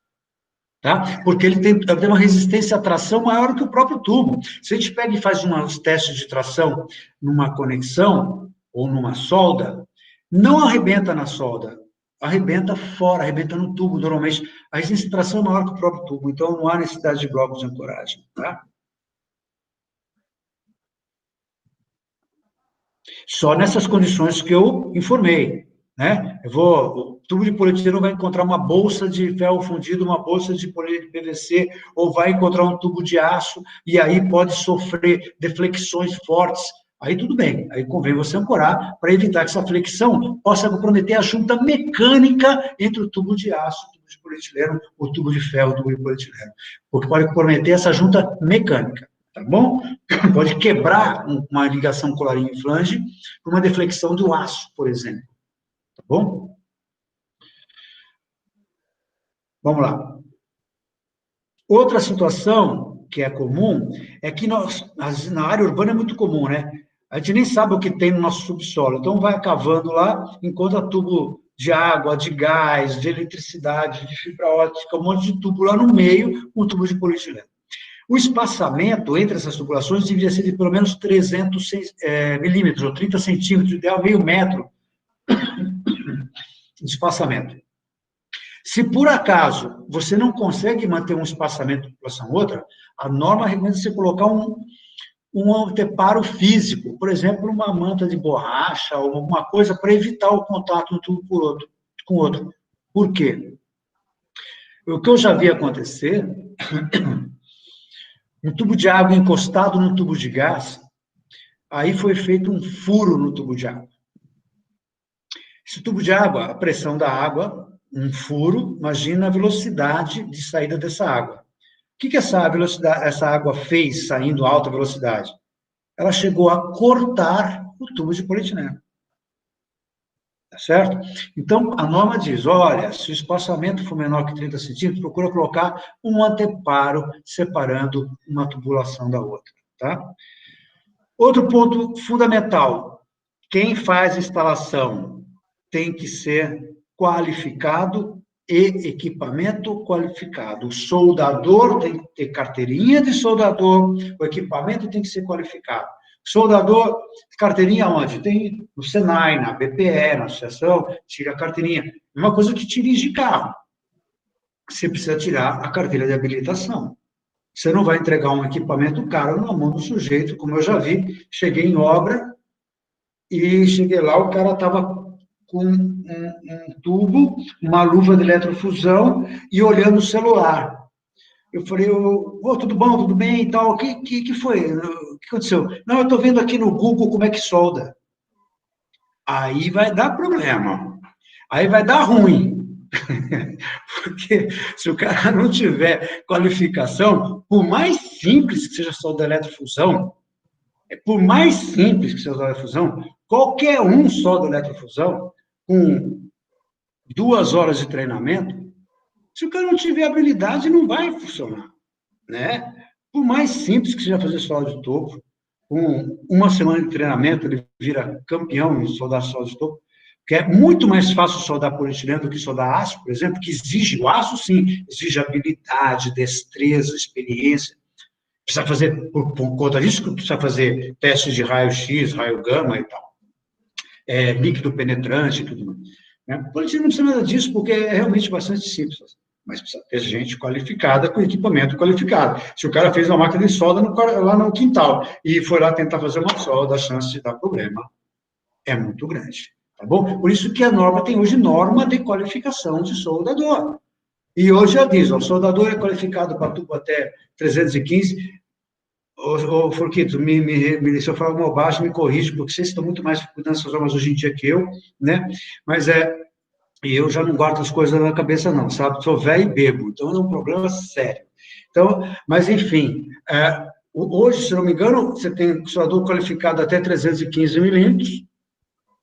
Tá? Porque ele tem uma resistência à tração maior que o próprio tubo. Se a gente pega e faz uns testes de tração numa conexão ou numa solda, não arrebenta na solda, arrebenta fora, arrebenta no tubo, normalmente. A resistência de tração é maior que o próprio tubo, então não há necessidade de blocos de ancoragem. Tá? Só nessas condições que eu informei. Né? O tubo de polietileno vai encontrar uma bolsa de ferro fundido, uma bolsa de PVC, ou vai encontrar um tubo de aço, e aí pode sofrer deflexões fortes. Aí tudo bem, aí convém você ancorar para evitar que essa flexão possa comprometer a junta mecânica entre o tubo de aço, o tubo de polietileno, o tubo de ferro, o tubo de polietileno, porque pode comprometer essa junta mecânica. Tá bom? Pode quebrar uma ligação colarinho e flange por uma deflexão do aço, por exemplo. Tá bom? Vamos lá. Outra situação que é comum é que na área urbana é muito comum, né? A gente nem sabe o que tem no nosso subsolo. Então, vai cavando lá, encontra tubo de água, de gás, de eletricidade, de fibra óptica, um monte de tubo lá no meio, um tubo de polietileno. O espaçamento entre essas tubulações deveria ser de pelo menos 300 milímetros, ou 30 centímetros, ideal meio metro de espaçamento. Se por acaso você não consegue manter um espaçamento de tubulação outra, a norma recomenda você colocar um anteparo físico, por exemplo, uma manta de borracha, ou alguma coisa para evitar o contato de um tubo com outro. Por quê? O que eu já vi acontecer, um tubo de água encostado no tubo de gás, aí foi feito um furo no tubo de água. Esse tubo de água, a pressão da água, um furo, imagina a velocidade de saída dessa água. O que essa água fez saindo a alta velocidade? Ela chegou a cortar o tubo de polietileno. Tá certo? Então, a norma diz, olha, se o espaçamento for menor que 30 centímetros, procura colocar um anteparo separando uma tubulação da outra. Tá? Outro ponto fundamental, quem faz a instalação tem que ser qualificado e equipamento qualificado. O soldador tem que ter carteirinha de soldador, o equipamento tem que ser qualificado. Soldador, carteirinha onde? Tem no Senai, na BPE, na associação, tira a carteirinha. É uma coisa que dirige carro. Você precisa tirar a carteira de habilitação. Você não vai entregar um equipamento caro na mão do sujeito, como eu já vi. Cheguei em obra e cheguei lá, o cara estava com um tubo, uma luva de eletrofusão e olhando o celular. Eu falei, tudo bom, tudo bem e tal, o que foi? O que aconteceu? Não, eu estou vendo aqui no Google como é que solda. Aí vai dar problema. Aí vai dar ruim. Porque se o cara não tiver qualificação, por mais simples que seja a solda de eletrofusão, por mais simples que seja a solda de eletrofusão, qualquer um solda de eletrofusão, com 2 horas de treinamento, se o cara não tiver habilidade, não vai funcionar, né? Por mais simples que seja fazer solda de topo, com 1 semana de treinamento, ele vira campeão em soldar solda de topo, que é muito mais fácil soldar polietileno do que soldar aço, por exemplo, que exige, o aço, sim, exige habilidade, destreza, experiência. Precisa fazer, por conta disso, precisa fazer testes de raio-x, raio-gama e tal. Líquido penetrante e tudo mais. Né? Polietileno não precisa nada disso, porque é realmente bastante simples. Mas precisa ter gente qualificada, com equipamento qualificado. Se o cara fez uma máquina de solda lá no quintal e foi lá tentar fazer uma solda, a chance de dar problema é muito grande. Tá bom? Por isso que a norma tem hoje norma de qualificação de soldador. E hoje já diz, o soldador é qualificado para tubo até 315. Ô Forquito, se eu falar uma bobagem, me corrige, porque vocês estão muito mais cuidando dessas normas hoje em dia que eu, né? Mas e eu já não guardo as coisas na cabeça, não, sabe? Sou velho e bebo, então é um problema sério. Então, mas, enfim, hoje, se não me engano, você tem soldador qualificado até 315 milímetros,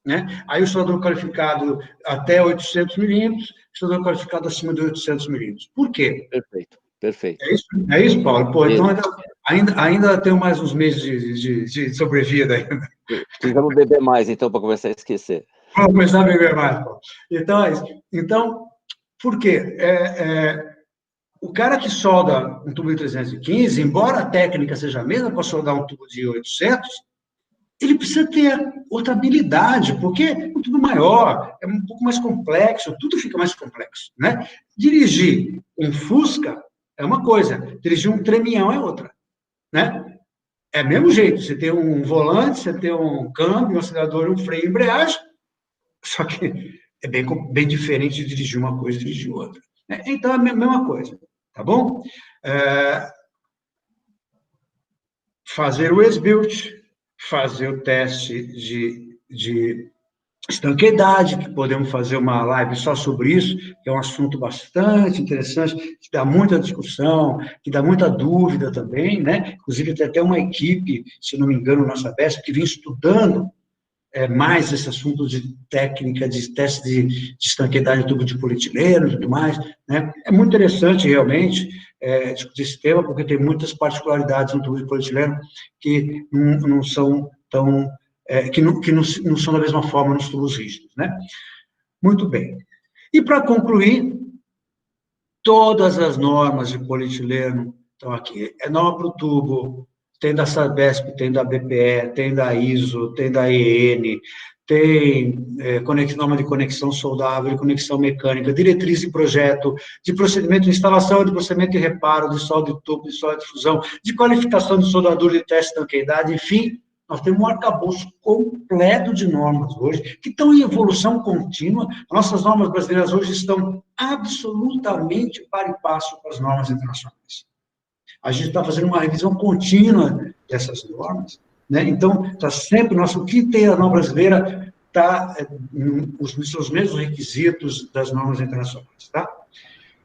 né? Aí o soldador qualificado até 800 milímetros, o soldador qualificado acima de 800 milímetros. Por quê? Perfeito. É isso, Paulo? Pô, então ainda tenho mais uns meses de sobrevida ainda. Precisamos beber mais, então, para começar a esquecer. Vamos começar a beber mais, Paulo. Então, é isso. Então, por quê? O cara que solda um tubo de 315, embora a técnica seja a mesma para soldar um tubo de 800, ele precisa ter outra habilidade, porque é um tubo maior, é um pouco mais complexo, tudo fica mais complexo, né? Dirigir um Fusca é uma coisa, dirigir um tremião é outra, né? É o mesmo jeito, você tem um volante, você tem um câmbio, um acelerador, um freio e embreagem, só que é bem diferente de dirigir uma coisa e dirigir outra. Então, é a mesma coisa, tá bom? Fazer o S-Built, fazer o teste de estanqueidade, que podemos fazer uma live só sobre isso, que é um assunto bastante interessante, que dá muita discussão, que dá muita dúvida também, né? Inclusive, tem até uma equipe, se não me engano, na Sabesp, que vem estudando mais esse assunto de técnica, de teste de estanqueidade em tubo de polietileno e tudo mais, né? É muito interessante, realmente, discutir esse tema, porque tem muitas particularidades no tubo de polietileno que não são tão... que não são da mesma forma nos tubos rígidos, né? Muito bem. E, para concluir, todas as normas de polietileno estão aqui. É norma para o tubo, tem da Sabesp, tem da BPE, tem da ISO, tem da EN, tem norma de conexão soldável, conexão mecânica, diretriz de projeto, de procedimento de instalação, de procedimento de reparo, de solda de tubo, de solda de fusão, de qualificação de soldador, de teste de estanqueidade, enfim, nós temos um arcabouço completo de normas hoje, que estão em evolução contínua. Nossas normas brasileiras hoje estão absolutamente par e passo com as normas internacionais. A gente está fazendo uma revisão contínua dessas normas, né? Então, está sempre, o que tem a norma brasileira está nos seus mesmos requisitos das normas internacionais, tá?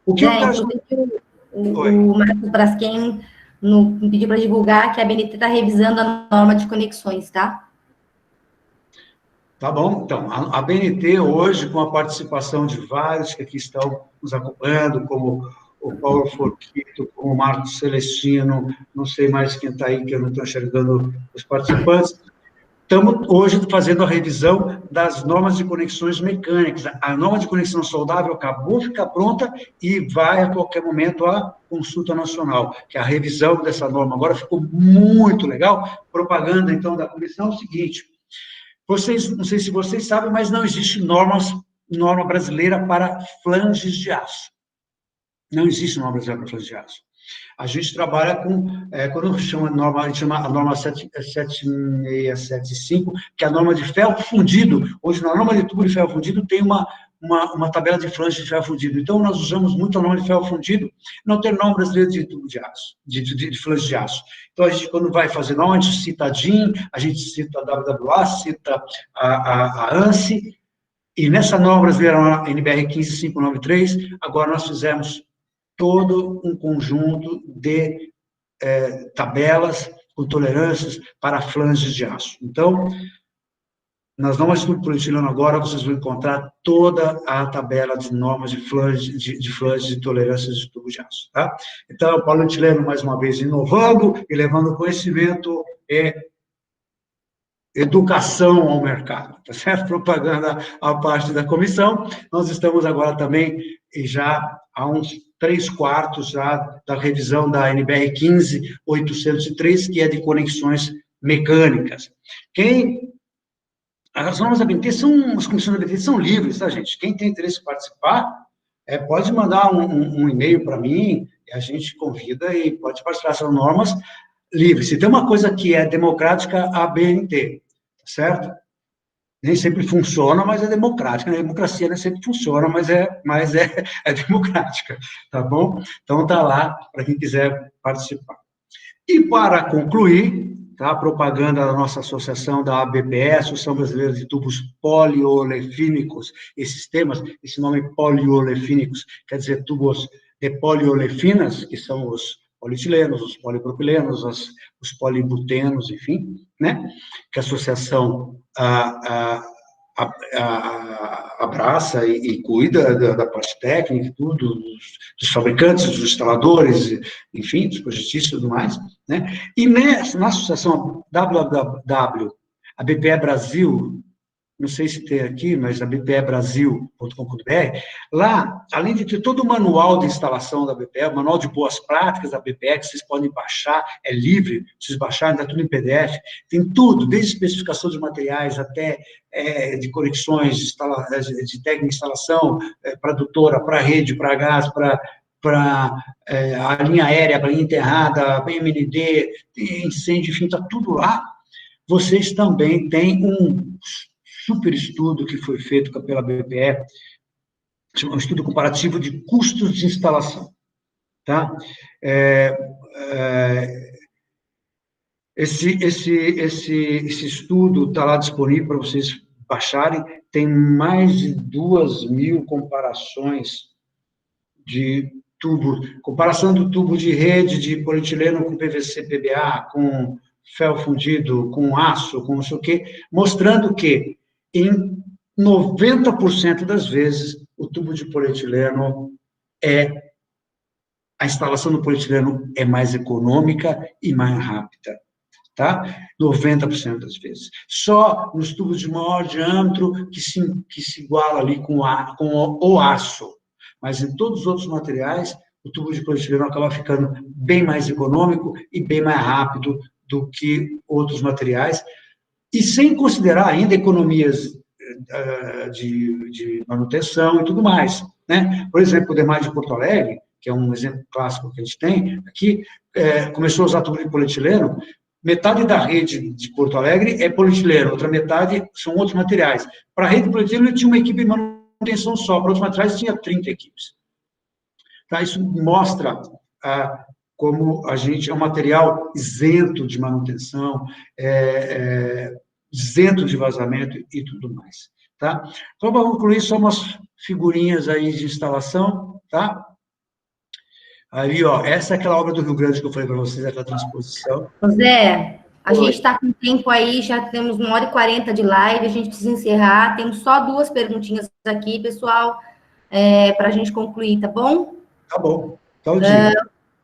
O que o Marcos Braskem me pediu para divulgar que a BNT está revisando a norma de conexões, tá? Tá bom, então, a BNT hoje, com a participação de vários que aqui estão nos acompanhando, como o Paulo Forquito, como o Marcos Celestino, não sei mais quem está aí, que eu não estou enxergando os participantes, estamos hoje fazendo a revisão das normas de conexões mecânicas. A norma de conexão soldável acabou, fica pronta e vai a qualquer momento à consulta nacional, que a revisão dessa norma agora ficou muito legal. Propaganda, então, da comissão é o seguinte: não sei se vocês sabem, mas não existe norma brasileira para flanges de aço. Não existe norma brasileira para flanges de aço. A gente trabalha com, quando chama a norma 7675, que é a norma de ferro fundido. Hoje, na norma de tubo de ferro fundido, tem uma tabela de flange de ferro fundido. Então, nós usamos muito a norma de ferro fundido, não tem norma brasileira de tubo de aço, de flange de aço. Então, a gente, quando vai fazer norma, a gente cita a DIN, a gente cita a WWA, cita a ANSI, e nessa norma brasileira, a NBR 15593, agora nós fizemos todo um conjunto de tabelas com tolerâncias para flanges de aço. Então, nas normas de tubo polietileno agora, vocês vão encontrar toda a tabela de normas de flange de tolerância de tubo de aço, tá? Então, o polietileno, mais uma vez, inovando e levando conhecimento e educação ao mercado, tá certo? Propaganda à parte da comissão. Nós estamos agora também, já há uns 3/4 já da revisão da NBR 15803, que é de conexões mecânicas. As normas da ABNT as comissões da ABNT são livres, tá, gente? Quem tem interesse em participar, pode mandar um e-mail para mim, e a gente convida e pode participar. São normas livres. Se tem uma coisa que é democrática, a ABNT, tá certo? Nem sempre funciona, mas é democrática. A democracia nem sempre funciona, mas é democrática, tá bom? Então, tá lá para quem quiser participar. E para concluir, tá, a propaganda da nossa associação, da ABPE, Associação Brasileira de Tubos Poliolefínicos, esse nome poliolefínicos, quer dizer tubos de poliolefinas, que são os polietilenos, os polipropilenos, os polibutenos, enfim, né, que a associação abraça e cuida da parte técnica, tudo, dos fabricantes, dos instaladores, enfim, dos projetistas e tudo mais, né? E na associação ABPE Brasil, não sei se tem aqui, mas abpebrasil.com.br, lá, além de ter todo o manual de instalação da ABPE, o manual de boas práticas da ABPE, que vocês podem baixar, é livre, vocês baixarem, está tudo em PDF, tem tudo, desde especificação de materiais até de conexões, de técnica de instalação, para adutora, para rede, para gás, para a linha aérea, para a linha enterrada, para MND, incêndio, enfim, está tudo lá. Vocês também têm um super estudo que foi feito pela BPE, um estudo comparativo de custos de instalação, tá? Esse estudo está lá disponível para vocês baixarem, tem mais de 2.000 comparações de tubo, comparação do tubo de rede de polietileno com PVC, PBA, com fel fundido, com aço, com não sei o quê, mostrando que em 90% das vezes, o tubo de polietileno a instalação do polietileno é mais econômica e mais rápida, tá? 90% das vezes. Só nos tubos de maior diâmetro que se iguala ali com o aço, mas em todos os outros materiais, o tubo de polietileno acaba ficando bem mais econômico e bem mais rápido do que outros materiais, e sem considerar ainda economias de manutenção e tudo mais, né? Por exemplo, o Demar de Porto Alegre, que é um exemplo clássico que a gente tem aqui, começou a usar tubo de polietileno, metade da rede de Porto Alegre é polietileno, outra metade são outros materiais. Para a rede de polietileno, ele tinha uma equipe de manutenção só, para outros materiais tinha 30 equipes. Tá? Isso mostra como a gente é um material isento de manutenção, isento de vazamento e tudo mais, tá? Então, para concluir, só umas figurinhas aí de instalação, tá? Aí, ó, essa é aquela obra do Rio Grande que eu falei para vocês, aquela transposição. Zé, a gente está com tempo aí, já temos 1h40 de live, a gente precisa encerrar, temos só 2 perguntinhas aqui, pessoal, para a gente concluir, tá bom? Tá bom, então dia.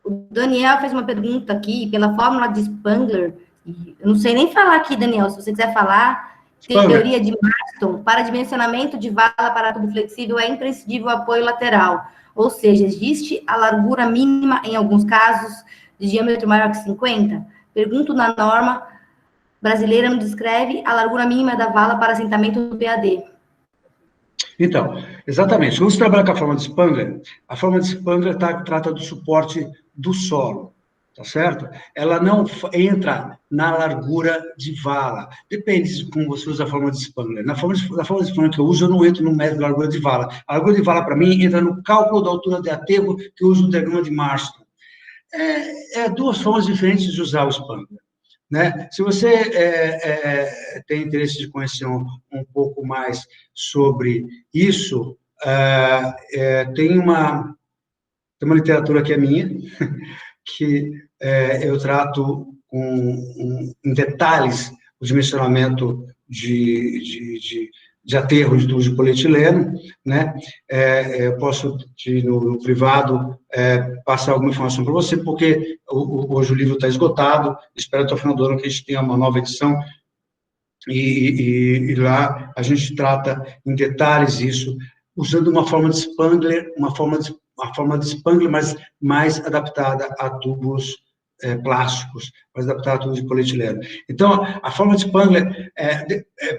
O Daniel fez uma pergunta aqui, pela fórmula de Spangler, eu não sei nem falar aqui, Daniel, se você quiser falar, teoria de Marston, para dimensionamento de vala para tubo flexível é imprescindível o apoio lateral, ou seja, existe a largura mínima, em alguns casos, de diâmetro maior que 50? Pergunto na norma brasileira, não descreve a largura mínima da vala para assentamento do PAD. Então, exatamente, vamos trabalhar com a forma de Spangler. A forma de Spangler trata do suporte do solo, tá certo? Ela não entra na largura de vala. Depende de como você usa a forma de Spangler. Na forma de Spangler que eu uso, eu não entro no método de largura de vala. A largura de vala, para mim, entra no cálculo da altura de aterro que eu uso no diagrama de Marston. 2 formas diferentes de usar o Spangler, né? Se você tem interesse de conhecer um pouco mais sobre isso, tem uma literatura que é minha, que eu trato em detalhes o dimensionamento de aterro de tubos de polietileno, né? Eu posso, no privado, passar alguma informação para você, porque hoje o livro está esgotado, espero até o final do ano que a gente tenha uma nova edição, e lá a gente trata em detalhes isso, usando uma forma de Spangler, uma forma de Spangler, mas mais adaptada a tubos plásticos, mais adaptada a tubos de polietileno. Então, a forma de Spangler,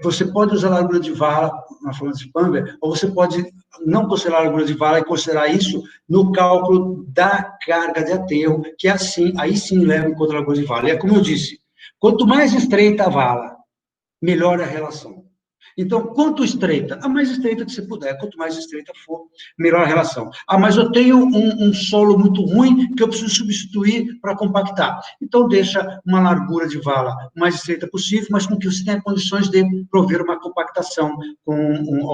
você pode usar a largura de vala na forma de Spangler, ou você pode não considerar a largura de vala e considerar isso no cálculo da carga de aterro, que assim, aí sim leva em conta a largura de vala. E é como eu disse, quanto mais estreita a vala, melhor a relação. Então, quanto estreita? A mais estreita que você puder. Quanto mais estreita for, melhor a relação. Mas eu tenho um solo muito ruim que eu preciso substituir para compactar. Então, deixa uma largura de vala mais estreita possível, mas com que você tenha condições de prover uma compactação com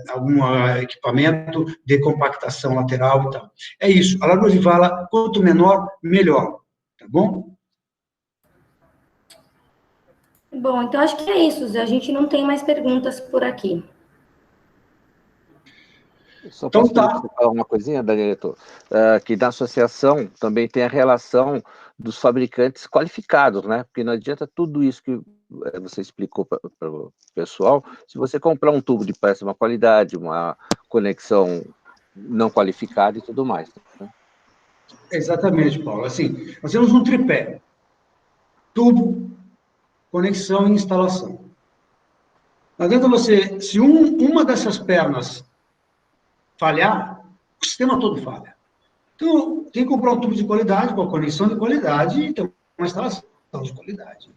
algum equipamento de compactação lateral e tal. É isso. A largura de vala, quanto menor, melhor. Tá bom? Bom, então acho que é isso, Zé. A gente não tem mais perguntas por aqui. Só posso falar uma coisinha, Danielito? Que na associação também tem a relação dos fabricantes qualificados, né? Porque não adianta tudo isso que você explicou para o pessoal, se você comprar um tubo de péssima qualidade, uma conexão não qualificada e tudo mais. Né? Exatamente, Paulo. Assim, nós temos um tripé. Tubo, conexão e instalação. Não adianta você, se uma dessas pernas falhar, o sistema todo falha. Então, tem que comprar um tubo de qualidade, com a conexão de qualidade e ter uma instalação de qualidade.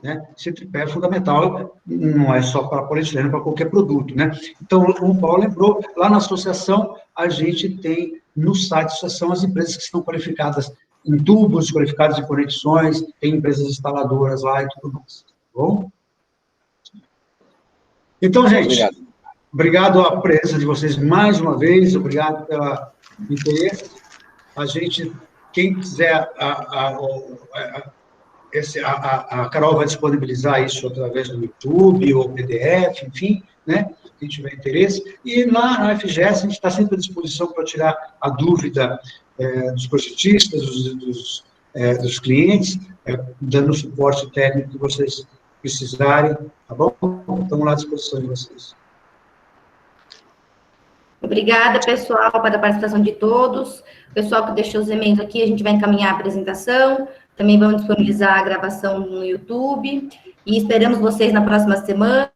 Né? Esse tripé é fundamental, não é só para polietileno, para qualquer produto. Né? Então, o Paulo lembrou, lá na associação, a gente tem no site da associação as empresas que estão qualificadas em tubos, qualificadas em conexões, tem empresas instaladoras lá e tudo mais. Tá bom? Então, gente, obrigado à presença de vocês mais uma vez, obrigado pelo interesse. A gente, quem quiser, a Carol vai disponibilizar isso através do YouTube ou PDF, enfim, né? Quem tiver interesse. E lá na FGS, a gente está sempre à disposição para tirar a dúvida dos projetistas, dos clientes, dando o suporte técnico que vocês precisarem, tá bom? Estamos lá à disposição de vocês. Obrigada, pessoal, pela participação de todos. O pessoal que deixou os e-mails aqui, a gente vai encaminhar a apresentação. Também vamos disponibilizar a gravação no YouTube. E esperamos vocês na próxima semana.